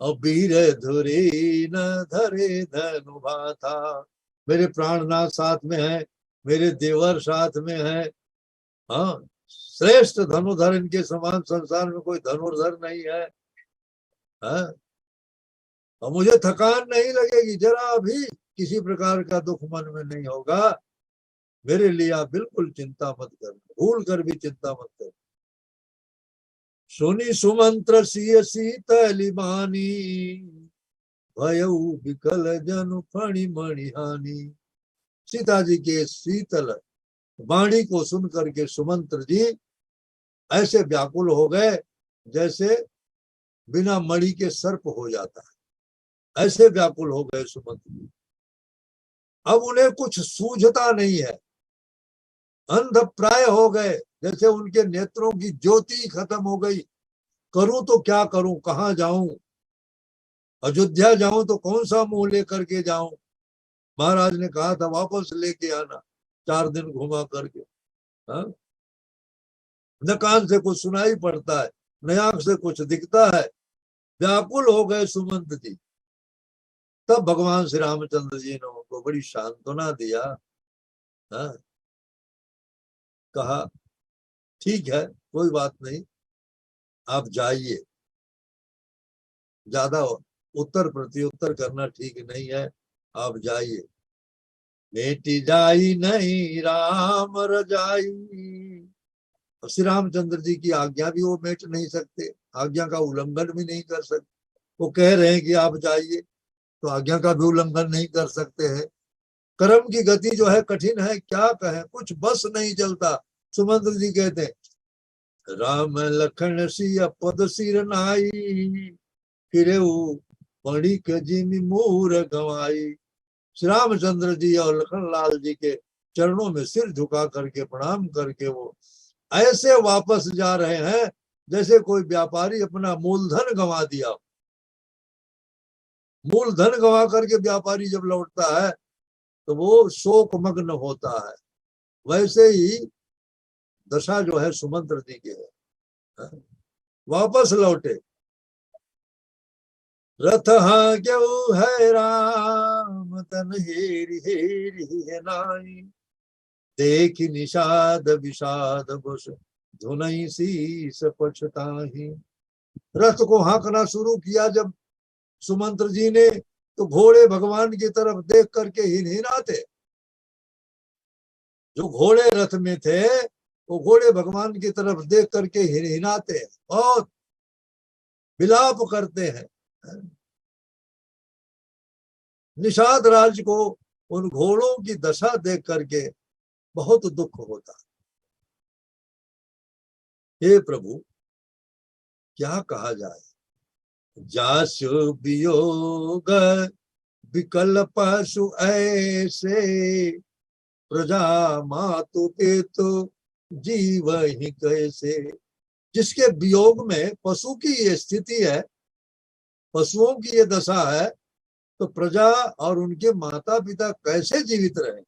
और वीर धुरी न धरे धनुभा था। मेरे प्राणनाथ साथ में है, मेरे देवर साथ में है, हाँ श्रेष्ठ धनुधर, इनके समान संसार में कोई धनुर्धर नहीं है, हाँ? और मुझे थकान नहीं लगेगी, जरा भी किसी प्रकार का दुख मन में नहीं होगा। मेरे लिए आप बिल्कुल चिंता मत करना, भूल कर भी चिंता मत करना। सुनी सुमंत्र सिय शीतली बानी, भयउ विकल जनु फणि मणि हानि। सीता जी के शीतल वाणी को सुन करके सुमंत्र जी ऐसे व्याकुल हो गए जैसे बिना मणि के सर्प हो जाता है, ऐसे व्याकुल हो गए सुमंत्र जी। अब उन्हें कुछ सूझता नहीं है, अंध प्राय हो गए, जैसे उनके नेत्रों की ज्योति खत्म हो गई। करूं तो क्या करूं, कहां जाऊं, अयोध्या जाऊं तो कौन सा मुंह लेकर के जाऊं। महाराज ने कहा था वापस लेके आना, 4 दिन घुमा करके, हाँ? न कान से कुछ सुनाई पड़ता है, न आंख से कुछ दिखता है। व्याकुल हो गए सुमंत जी। तब भगवान श्री रामचंद्र जी ने उनको बड़ी सांत्वना दिया। हाँ, कहा ठीक है, कोई बात नहीं, आप जाइए, ज्यादा उत्तर प्रत्युत्तर करना ठीक नहीं है, आप जाइए। बेटी जाई नहीं राम रजाई। श्री रामचंद्र जी की आज्ञा भी वो मेट नहीं सकते, आज्ञा का उल्लंघन भी नहीं कर सकते। वो कह रहे हैं कि आप जाइए, तो आज्ञा का भी उल्लंघन नहीं कर सकते हैं। कर्म की गति जो है कठिन है, क्या कहें, कुछ बस नहीं चलता। सुमंत्र जी कहते हैं राम लखन सिया पद सिर नाई, फिरे पड़ी के जिमी मूर गवाई। श्री रामचंद्र जी और लखन लाल जी के चरणों में सिर झुका करके प्रणाम करके वो ऐसे वापस जा रहे हैं जैसे कोई व्यापारी अपना मूलधन गंवा दिया। मूलधन गंवा करके व्यापारी जब लौटता है तो वो शोक मग्न होता है। वैसे ही दशा जो है सुमंत्र जी की है। वापस लौटे। रथ हाँ क्यों है राम तन हेरी हेरी है नाई, देख निषाद विषाद बस धुनई शीस पछताही। रथ को हाँकना शुरू किया जब सुमंत्र जी ने, तो घोड़े भगवान की तरफ देख करके हिनहिनाते। जो घोड़े रथ में थे वो घोड़े भगवान की तरफ देख करके हिनहिनाते और विलाप करते हैं। निषाद राज को उन घोड़ों की दशा देख करके बहुत दुख होता। हे प्रभु, क्या कहा जाए। जासु वियोग विकल पशु ऐसे, प्रजा मातु पितु जीव ही कैसे। जिसके वियोग में पशु की ये स्थिति है, पशुओं की ये दशा है, तो प्रजा और उनके माता पिता कैसे जीवित रहे।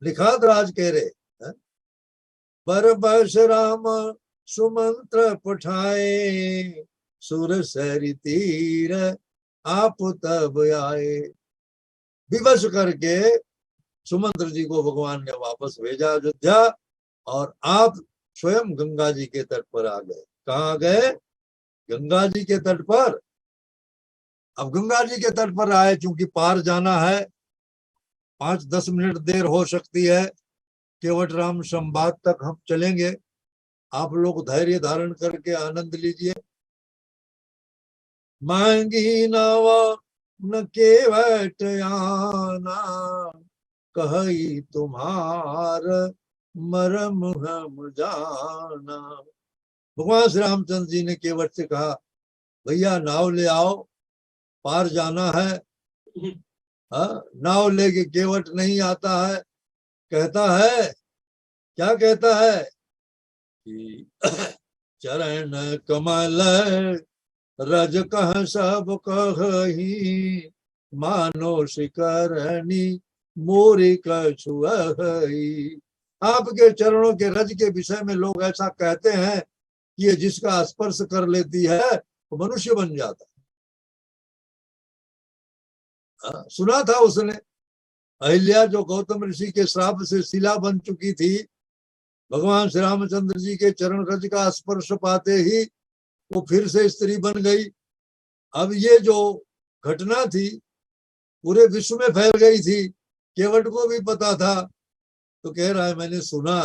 निषाद राज कह रहे हैं पर बस राम सुमंत्र पठाए, सुर सरि तीर आप तब आए। विवश करके सुमंत्र जी को भगवान ने वापस भेजा अयोध्या, और आप स्वयं गंगा जी के तट पर आ गए। कहाँ गए? गंगा जी के तट पर। अब गंगा जी के तट पर आए, चूंकि पार जाना है, 5-10 मिनट देर हो सकती है, केवट राम संवाद तक हम चलेंगे। आप लोग धैर्य धारण करके आनंद लीजिए। मांगी नवा न केवट आना, कही तुम्हार मरम हम जाना। भगवान श्री रामचंद्र जी ने केवट से कहा भैया नाव ले आओ, पार जाना है। नाव लेके केवट नहीं आता है, कहता है, क्या कहता है कि चरण कमल रज कह सब कही, मानो शिकरणी मोरी कछुअहि। आपके चरणों के रज के विषय में लोग ऐसा कहते हैं कि ये जिसका स्पर्श कर लेती है वो मनुष्य बन जाता है। सुना था उसने, अहिल्या जो गौतम ऋषि के श्राप से शिला बन चुकी थी, भगवान श्री रामचंद्र जी के चरण रज का स्पर्श पाते ही वो फिर से स्त्री बन गई। अब ये जो घटना थी पूरे विश्व में फैल गई थी, केवट को भी पता था। तो कह रहा है मैंने सुना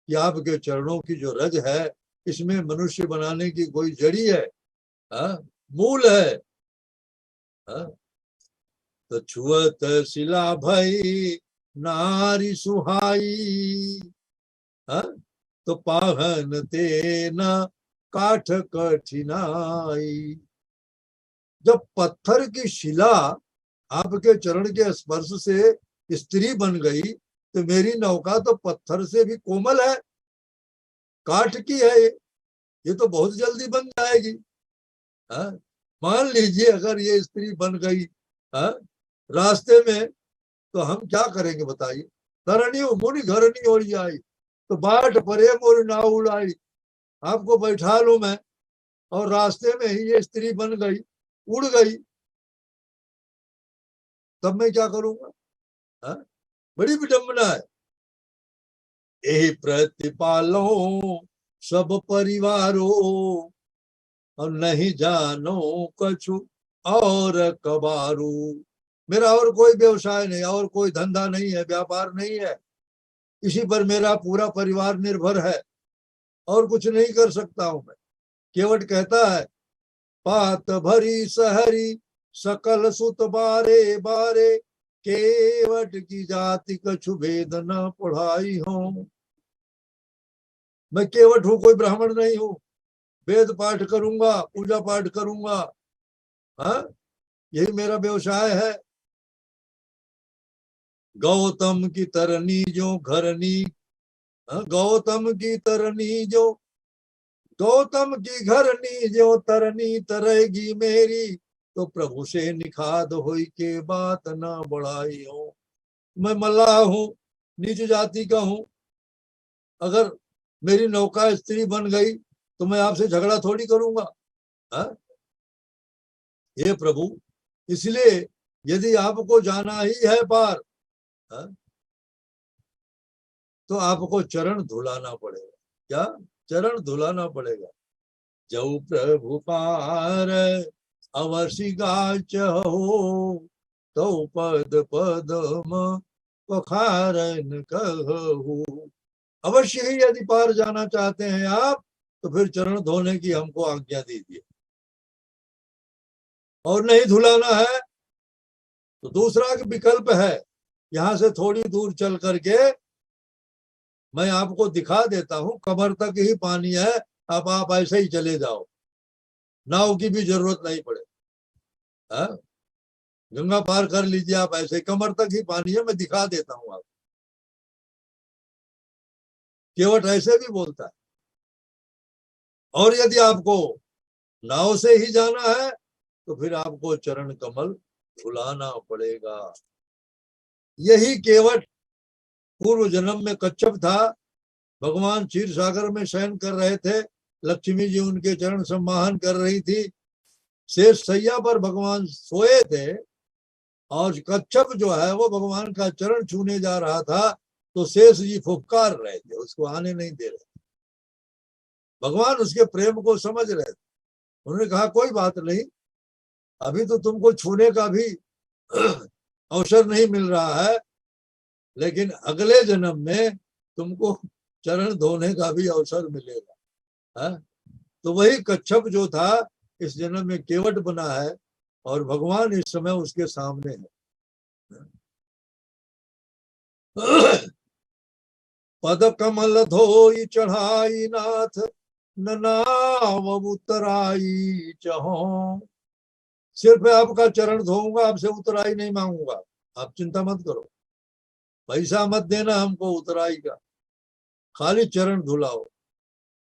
कि आपके चरणों की जो रज है इसमें मनुष्य बनाने की कोई जड़ी है, मूल है। तो छुअत शिला भई नारी सुहाई, तो पाहन ते न काठ कठिनाई। जब पत्थर की शिला आपके चरण के स्पर्श से स्त्री बन गई, तो मेरी नौका तो पत्थर से भी कोमल है, काठ की है, ये तो बहुत जल्दी बन जाएगी। मान लीजिए अगर ये स्त्री बन गई रास्ते में, तो हम क्या करेंगे बताइए। धरणी मुनि घरणी हो जाए, तो बाट परे मोर नाव उड़ाई, आपको बैठा लूं मैं और रास्ते में ही ये स्त्री बन गई, उड़ गई, तब मैं क्या करूंगा? हा? बड़ी विडंबना है। यही प्रतिपालो सब परिवारों, और नहीं जानो कछु और कबारू। मेरा और कोई व्यवसाय नहीं, और कोई धंधा नहीं है, व्यापार नहीं है, इसी पर मेरा पूरा परिवार निर्भर है, और कुछ नहीं कर सकता हूं मैं। केवट कहता है, पात भरी सहरी सकल सुत बारे बारे, केवट की जाति कछु भेद न पढ़ाई हो। मैं केवट हूं, कोई ब्राह्मण नहीं हूं। वेद पाठ करूंगा, पूजा पाठ करूंगा, हाँ, यही मेरा व्यवसाय है। गौतम की तरनी जो घरनी, गौतम की तरनी जो, गौतम की घरनी जो तरनी तरेगी मेरी, तो प्रभु से निखाद होई के बात ना बढ़ाई हो। मैं मल्लाह हूं, नीच जाति का हूं। अगर मेरी नौका स्त्री बन गई तो मैं आपसे झगड़ा थोड़ी करूंगा। हे प्रभु, इसलिए यदि आपको जाना ही है पार, तो आपको चरण धुलाना पड़ेगा। क्या? चरण धुलाना पड़ेगा। जब प्रभु पार अवश्य गाच हो, तो पद पदम पखारन कहू। अवश्य ही यदि पार जाना चाहते हैं आप, तो फिर चरण धोने की हमको आज्ञा दीजिए। और नहीं धुलाना है तो दूसरा विकल्प है, यहां से थोड़ी दूर चल करके मैं आपको दिखा देता हूं, कमर तक ही पानी है, अब आप ऐसे ही चले जाओ, नाव की भी जरूरत नहीं पड़े। गंगा पार कर लीजिए आप ऐसे, कमर तक ही पानी है, मैं दिखा देता हूं आपको। केवट ऐसे भी बोलता है। और यदि आपको नाव से ही जाना है तो फिर आपको चरण कमल धुलाना पड़ेगा। यही केवट पूर्व जन्म में कच्छप था, भगवान क्षीर सागर में शयन कर रहे थे, लक्ष्मी जी उनके चरण सम्माहन कर रही थी, शेष सैया पर भगवान सोए थे, और कच्छप जो है वो भगवान का चरण छूने जा रहा था, तो शेष जी फुफकार रहे थे, उसको आने नहीं दे रहे। भगवान उसके प्रेम को समझ रहे थे। उन्होंने कहा कोई बात नहीं, अभी तो तुमको छूने का भी अवसर नहीं मिल रहा है, लेकिन अगले जन्म में तुमको चरण धोने का भी अवसर मिलेगा। है? तो वही कच्छप जो था इस जन्म में केवट बना है, और भगवान इस समय उसके सामने है। पद कमल धोई चढ़ाई नाथ, नाव उतराई चहो। सिर्फ आपका चरण धोऊंगा, आपसे उतराई नहीं मांगूंगा, आप चिंता मत करो, पैसा मत देना हमको उतराई का, खाली चरण धुलाओ।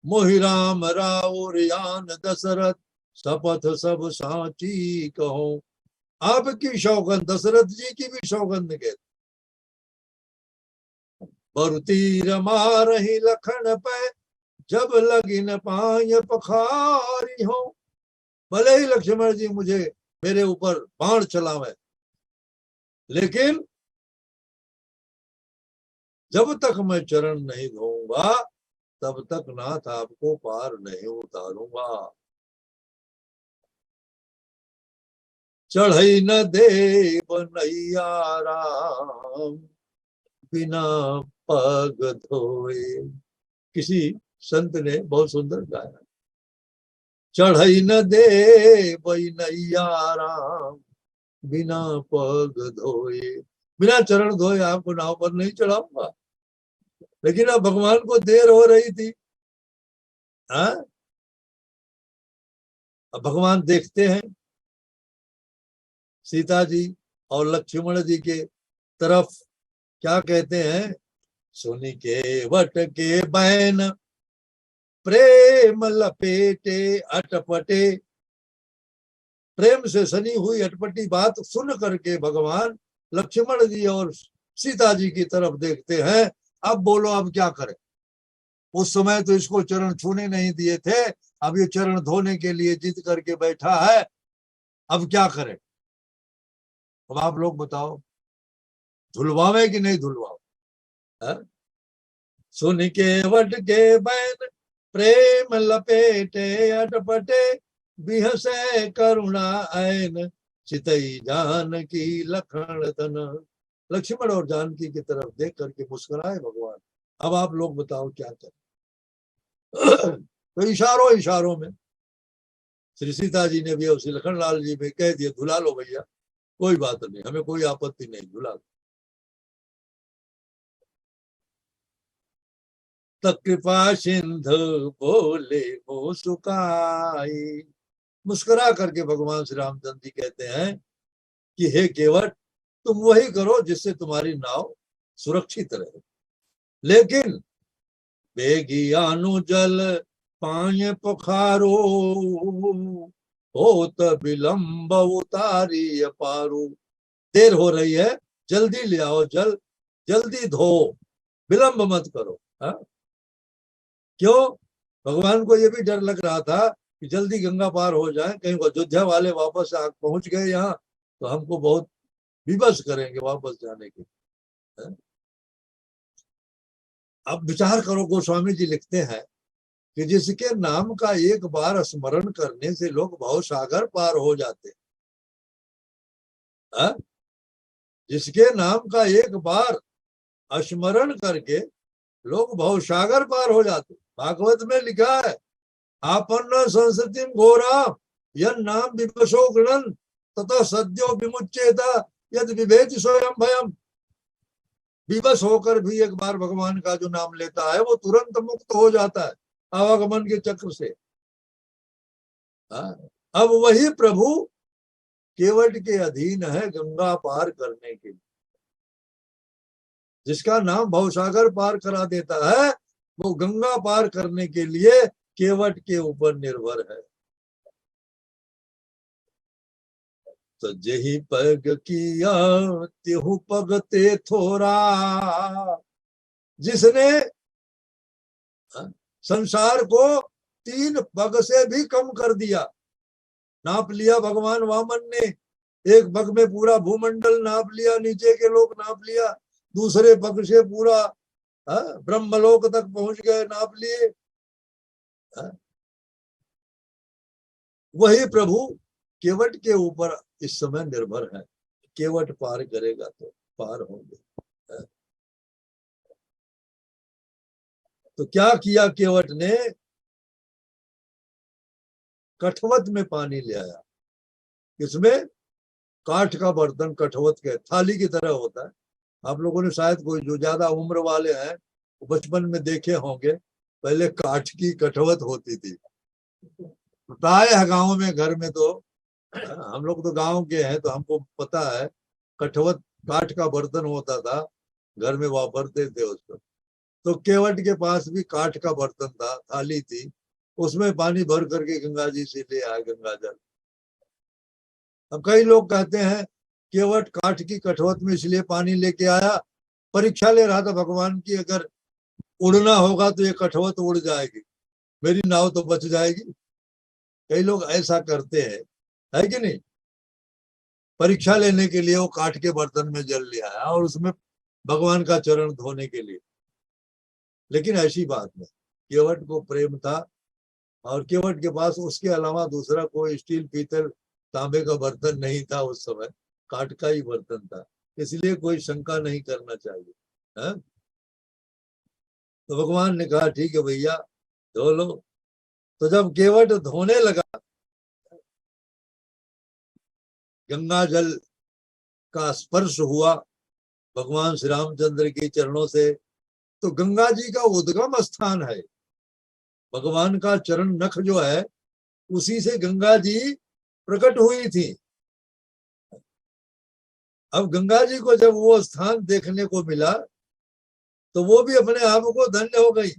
मोहि राम राव रियान दशरथ, शपथ सब साची कहो। आपकी सौगंध, दशरथ जी की भी सौगंध कहते, बरुतीर मारहि लखन पे, जब लगी न पाय पखारी हो। भले ही लक्ष्मण जी मुझे, मेरे ऊपर बाण चलावे, लेकिन जब तक मैं चरण नहीं धोऊंगा, तब तक नाथ आपको पार नहीं उतारूंगा। चढ़ई न देव नैया राम, बिना पग धोए। किसी संत ने बहुत सुंदर गाया, चढ़ई न देव नैया राम, बिना पग धोए। बिना चरण धोए आपको नाव पर नहीं चढ़ाऊंगा। लेकिन अब भगवान को देर हो रही थी। अब भगवान देखते हैं सीता जी और लक्ष्मण जी के तरफ, क्या कहते हैं, सुनी के वट के बैन, प्रेम लपेटे अटपटे। प्रेम से सनी हुई अटपटी बात सुन करके भगवान लक्ष्मण जी और सीता जी की तरफ देखते हैं। अब बोलो, अब क्या करें? उस समय तो इसको चरण छूने नहीं दिए थे, अब ये चरण धोने के लिए जिद करके बैठा है, अब क्या करे? अब आप लोग बताओ, धुलवावे कि नहीं धुलवाओ? सुन के वट के बैन प्रेम लपेटे अटपटे, बिहसे करुणा ऐन चितई जानकी लखन तन। लक्ष्मण और जानकी की तरफ देख करके मुस्कुराए भगवान। अब आप लोग बताओ क्या करें? तो इशारों इशारों में श्री सीता जी ने भी और श्री लखन लाल जी में कह दिया, धुला लो भैया, कोई बात नहीं, हमें कोई आपत्ति नहीं, धुला लो। तब कृपा सिंधु बोले हो सुकाई। मुस्कुरा करके भगवान श्री रामचंद्र जी कहते हैं कि हे केवट, तुम वही करो जिससे तुम्हारी नाव सुरक्षित रहे, लेकिन बेगियानु जल पाए पखारो, होत विलंब उतारी अपारो। देर हो रही है, जल्दी ले आओ जल, जल्दी धो, विलंब मत करो। क्यों? भगवान को ये भी डर लग रहा था कि जल्दी गंगा पार हो जाए, कहीं अयोध्या वाले वापस पहुंच गए यहाँ तो हमको बहुत विवश करेंगे वापस जाने के। अब विचार करो, गोस्वामी जी लिखते हैं कि जिसके नाम का एक बार स्मरण करने से लोग भवसागर पार हो जाते हैं, जिसके नाम का एक बार स्मरण करके लोग भवसागर पार हो जाते। भागवत में लिखा है, आपन्न संस्कृति घोरा यन नाम विवशो गृणन तथा सद्यो विमुच्येत यद विभेद स्वयं भयम। विवश होकर भी एक बार भगवान का जो नाम लेता है वो तुरंत मुक्त हो जाता है आवागमन के चक्र से। अब वही प्रभु केवट के अधीन है गंगा पार करने के लिए। जिसका नाम भवसागर पार करा देता है वो गंगा पार करने के लिए केवट के ऊपर निर्भर है। तो जही पग किया तिहु पगते थोरा। जिसने संसार को 3 पग से भी कम कर दिया, नाप लिया भगवान वामन ने। एक पग में पूरा भूमंडल नाप लिया, नीचे के लोग नाप लिया, दूसरे पग से पूरा ब्रह्मलोक तक पहुंच गए, नाप लिए। वही प्रभु केवट के ऊपर इस समय निर्भर है, केवट पार करेगा तो पार होंगे। तो क्या किया केवट ने? कठवत में पानी ले आया। इसमें काठ का बर्तन, कठवत के थाली की तरह होता है। आप लोगों ने शायद कोई जो ज्यादा उम्र वाले हैं बचपन में देखे होंगे, पहले काठ की कठवत होती थी। प्राय है गाँव में, घर में तो हम लोग तो गांव के हैं तो हमको पता है, कठवत काठ का बर्तन होता था, घर में वापरते थे उसको। तो केवट के पास भी काठ का बर्तन था, थाली थी, उसमें पानी भर करके गंगा जी से ले आए गंगा जल। अब कई लोग कहते हैं केवट काठ की कठवत में इसलिए पानी लेके आया, परीक्षा ले रहा था भगवान की, अगर उड़ना होगा तो ये कठवत उड़ जाएगी, मेरी नाव तो बच जाएगी। कई लोग ऐसा करते हैं, है कि नहीं? परीक्षा लेने के लिए वो काठ के बर्तन में जल ले आया और उसमें भगवान का चरण धोने के लिए। लेकिन ऐसी बात नहीं, केवट को प्रेम था और केवट के पास उसके अलावा दूसरा कोई स्टील, पीतल, तांबे का बर्तन नहीं था उस समय, काठ का ही बर्तन था, इसलिए कोई शंका नहीं करना चाहिए। है? तो भगवान ने कहा ठीक है भैया धो लो। तो जब केवट धोने लगा, गंगा जल का स्पर्श हुआ भगवान श्री रामचंद्र के चरणों से, तो गंगा जी का उद्गम स्थान है, भगवान का चरण नख जो है उसी से गंगा जी प्रकट हुई थी। अब गंगा जी को जब वो स्थान देखने को मिला तो वो भी अपने आप को धन्य हो गई।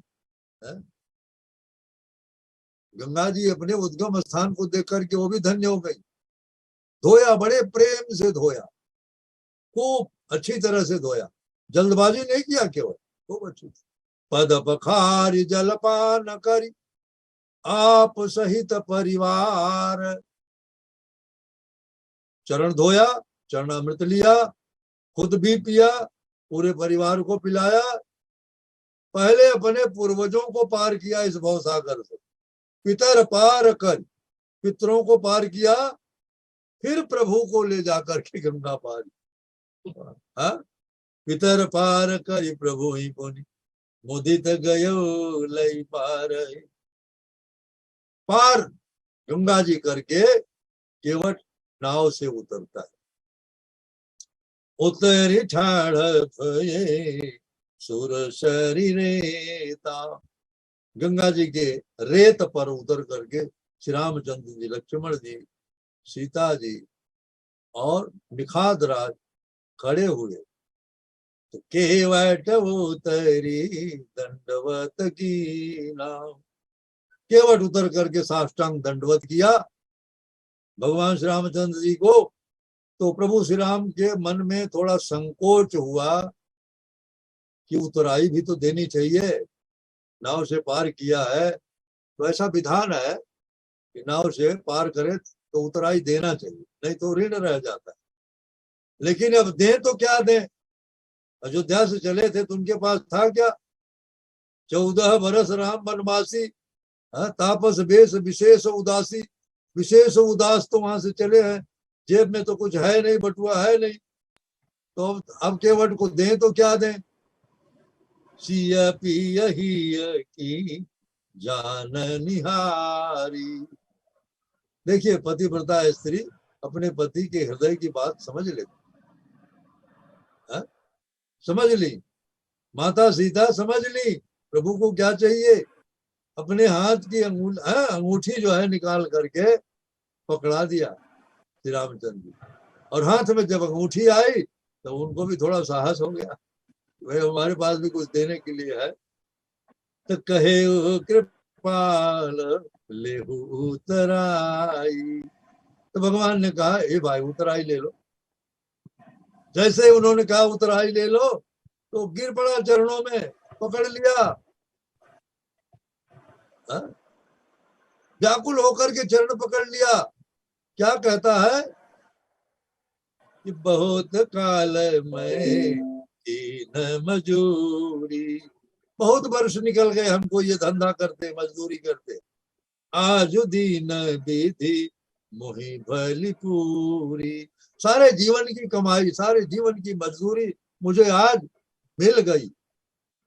गंगा जी अपने उद्गम स्थान को देख करके वो भी धन्य हो गई। धोया, बड़े प्रेम से धोया, खूब अच्छी तरह से धोया, जल्दबाजी नहीं किया, केवल खूब अच्छी पद पखारी जलपान करी आप सहित परिवार। चरण धोया, चरण अमृत लिया, खुद भी पिया, पूरे परिवार को पिलाया। पहले अपने पूर्वजों को पार किया इस भवसागर से, पितर पार कर, पितरों को पार किया, फिर प्रभु को ले जाकर के गंगा पार। हाँ, पितर पार कर प्रभु ही पुनि मुदित गयो लई पार। पार गंगा जी करके केवट नाव से उतरता है। उतरी ठाड़ भये सुर शरीरेता। गंगा जी के रेत पर उतर करके श्री रामचंद्र जी, लक्ष्मण जी, सीता जी और निखाद राज खड़े हुए। तो केवट उतरी दंडवत की नाम। केवट उतर करके साष्टांग दंडवत किया भगवान श्री रामचंद्र जी को। तो प्रभु श्री राम के मन में थोड़ा संकोच हुआ कि उतराई भी तो देनी चाहिए, नाव से पार किया है तो ऐसा विधान है कि नाव से पार करे तो उतराई देना चाहिए, नहीं तो ऋण रह जाता है। लेकिन अब दे तो क्या दे, अयोध्या से चले थे तो उनके पास था क्या? 14 बरस राम वनवासी, तापस बेश विशेष उदासी। विशेष उदास तो वहां से चले हैं, जेब में तो कुछ है नहीं, बटुआ है नहीं, तो अब केवट को दें तो क्या दें? सिया पिया ही की जान निहारी। देखिए, पतिव्रता स्त्री अपने पति के हृदय की बात समझ लेती, समझ ली। माता सीता समझ ली प्रभु को क्या चाहिए। अपने हाथ की अंगूठी जो है निकाल करके पकड़ा दिया श्री रामचंद्र जी, और हाथ में जब अंगूठी आई तो उनको भी थोड़ा साहस हो गया, भाई हमारे पास भी कुछ देने के लिए है। तो कहे कृपाल ले उतराई। तो भगवान ने कहा, ए भाई उतराई ले लो। जैसे उन्होंने कहा उतराई ले लो, तो गिर पड़ा चरणों में, पकड़ लिया, व्याकुल होकर के चरण पकड़ लिया। क्या कहता है कि बहुत काल में दीन मजूरी, बहुत वर्ष निकल गए हमको ये धंधा करते, मजदूरी करते, आज दीन विधि मोहि भली पूरी। सारे जीवन की कमाई, सारे जीवन की मजदूरी मुझे आज मिल गई।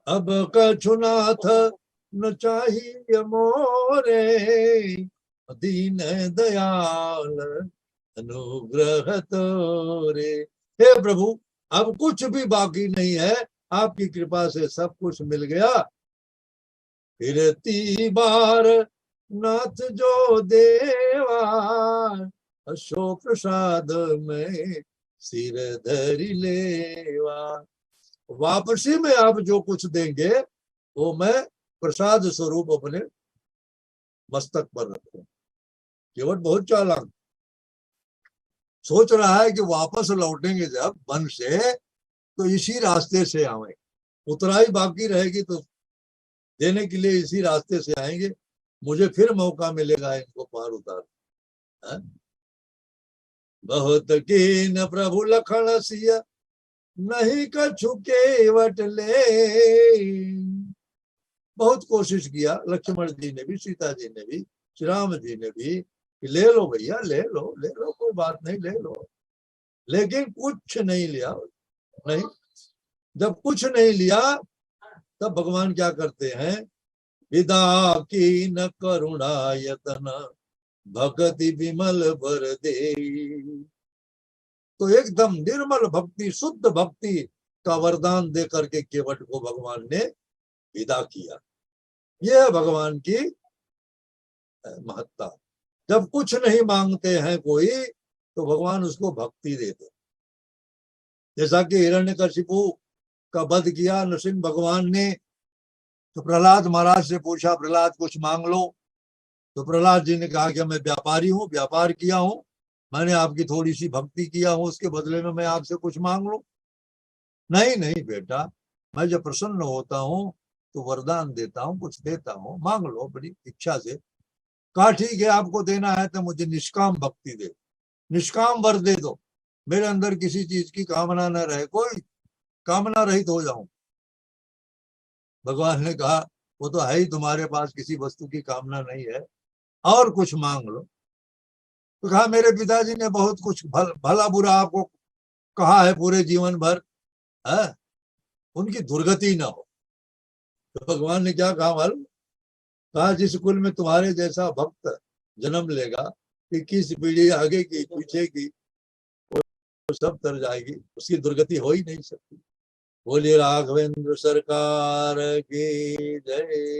अब कछु नाथ न चाहिए मोरे, दीन दयाल अनुग्रह तोरे। हे प्रभु, अब कुछ भी बाकी नहीं है, आपकी कृपा से सब कुछ मिल गया। फिर ती बार नाथ जो देवा, अशो प्रसाद में सिर धरि लेवा। वापसी में आप जो कुछ देंगे वो मैं प्रसाद स्वरूप अपने मस्तक पर रखूं। केवट बहुत चालाक, सोच रहा है कि वापस लौटेंगे जब वन से तो इसी रास्ते से आवे, उतराई बाकी रहेगी तो देने के लिए इसी रास्ते से आएंगे, मुझे फिर मौका मिलेगा इनको पार उतार। बहुत कीन प्रभु लखन सिया, नहीं कछु केवट ले। बहुत कोशिश किया लक्ष्मण जी ने भी, सीता जी ने भी, श्री राम जी ने भी, ले लो भैया, ले लो, ले लो, कोई बात नहीं, ले लो। लेकिन कुछ नहीं लिया। नहीं, जब कुछ नहीं लिया तब भगवान क्या करते हैं? विदा की न करुणा यतन, भक्ति विमल भर दे। तो एकदम निर्मल भक्ति, शुद्ध भक्ति का वरदान दे करके केवट को भगवान ने विदा किया। यह है भगवान की महत्ता। जब कुछ नहीं मांगते हैं कोई, तो भगवान उसको भक्ति देते। जैसा कि हिरण्यकशिपु का वध किया नृसिंह भगवान ने, तो प्रहलाद महाराज से पूछा, प्रहलाद कुछ मांग लो। तो प्रहलाद जी ने कहा कि मैं व्यापारी हूँ, व्यापार किया हूँ, मैंने आपकी थोड़ी सी भक्ति किया हूँ, उसके बदले में मैं आपसे कुछ मांग लूं। नहीं नहीं बेटा, मैं जब प्रसन्न होता हूँ तो वरदान देता हूँ, कुछ देता हूँ, मांग लो बड़ी इच्छा से। कहा ठीक है, आपको देना है तो मुझे निष्काम भक्ति दे, निष्काम वर दे दो, मेरे अंदर किसी चीज की कामना न रहे, कोई कामना रहित हो जाऊं। भगवान ने कहा वो तो है ही, तुम्हारे पास किसी वस्तु की कामना नहीं है, और कुछ मांग लो। तो कहा मेरे पिताजी ने बहुत कुछ भला बुरा आपको कहा है पूरे जीवन भर, है उनकी दुर्गति ना हो। तो भगवान ने क्या कहा मालूम? कहा जिस कुल में तुम्हारे जैसा भक्त जन्म लेगा, 21 पीढ़ी आगे की पीछे की, वो सब तर जाएगी, उसकी दुर्गति हो ही नहीं सकती। बोलिए राघवेंद्र सरकार की जय।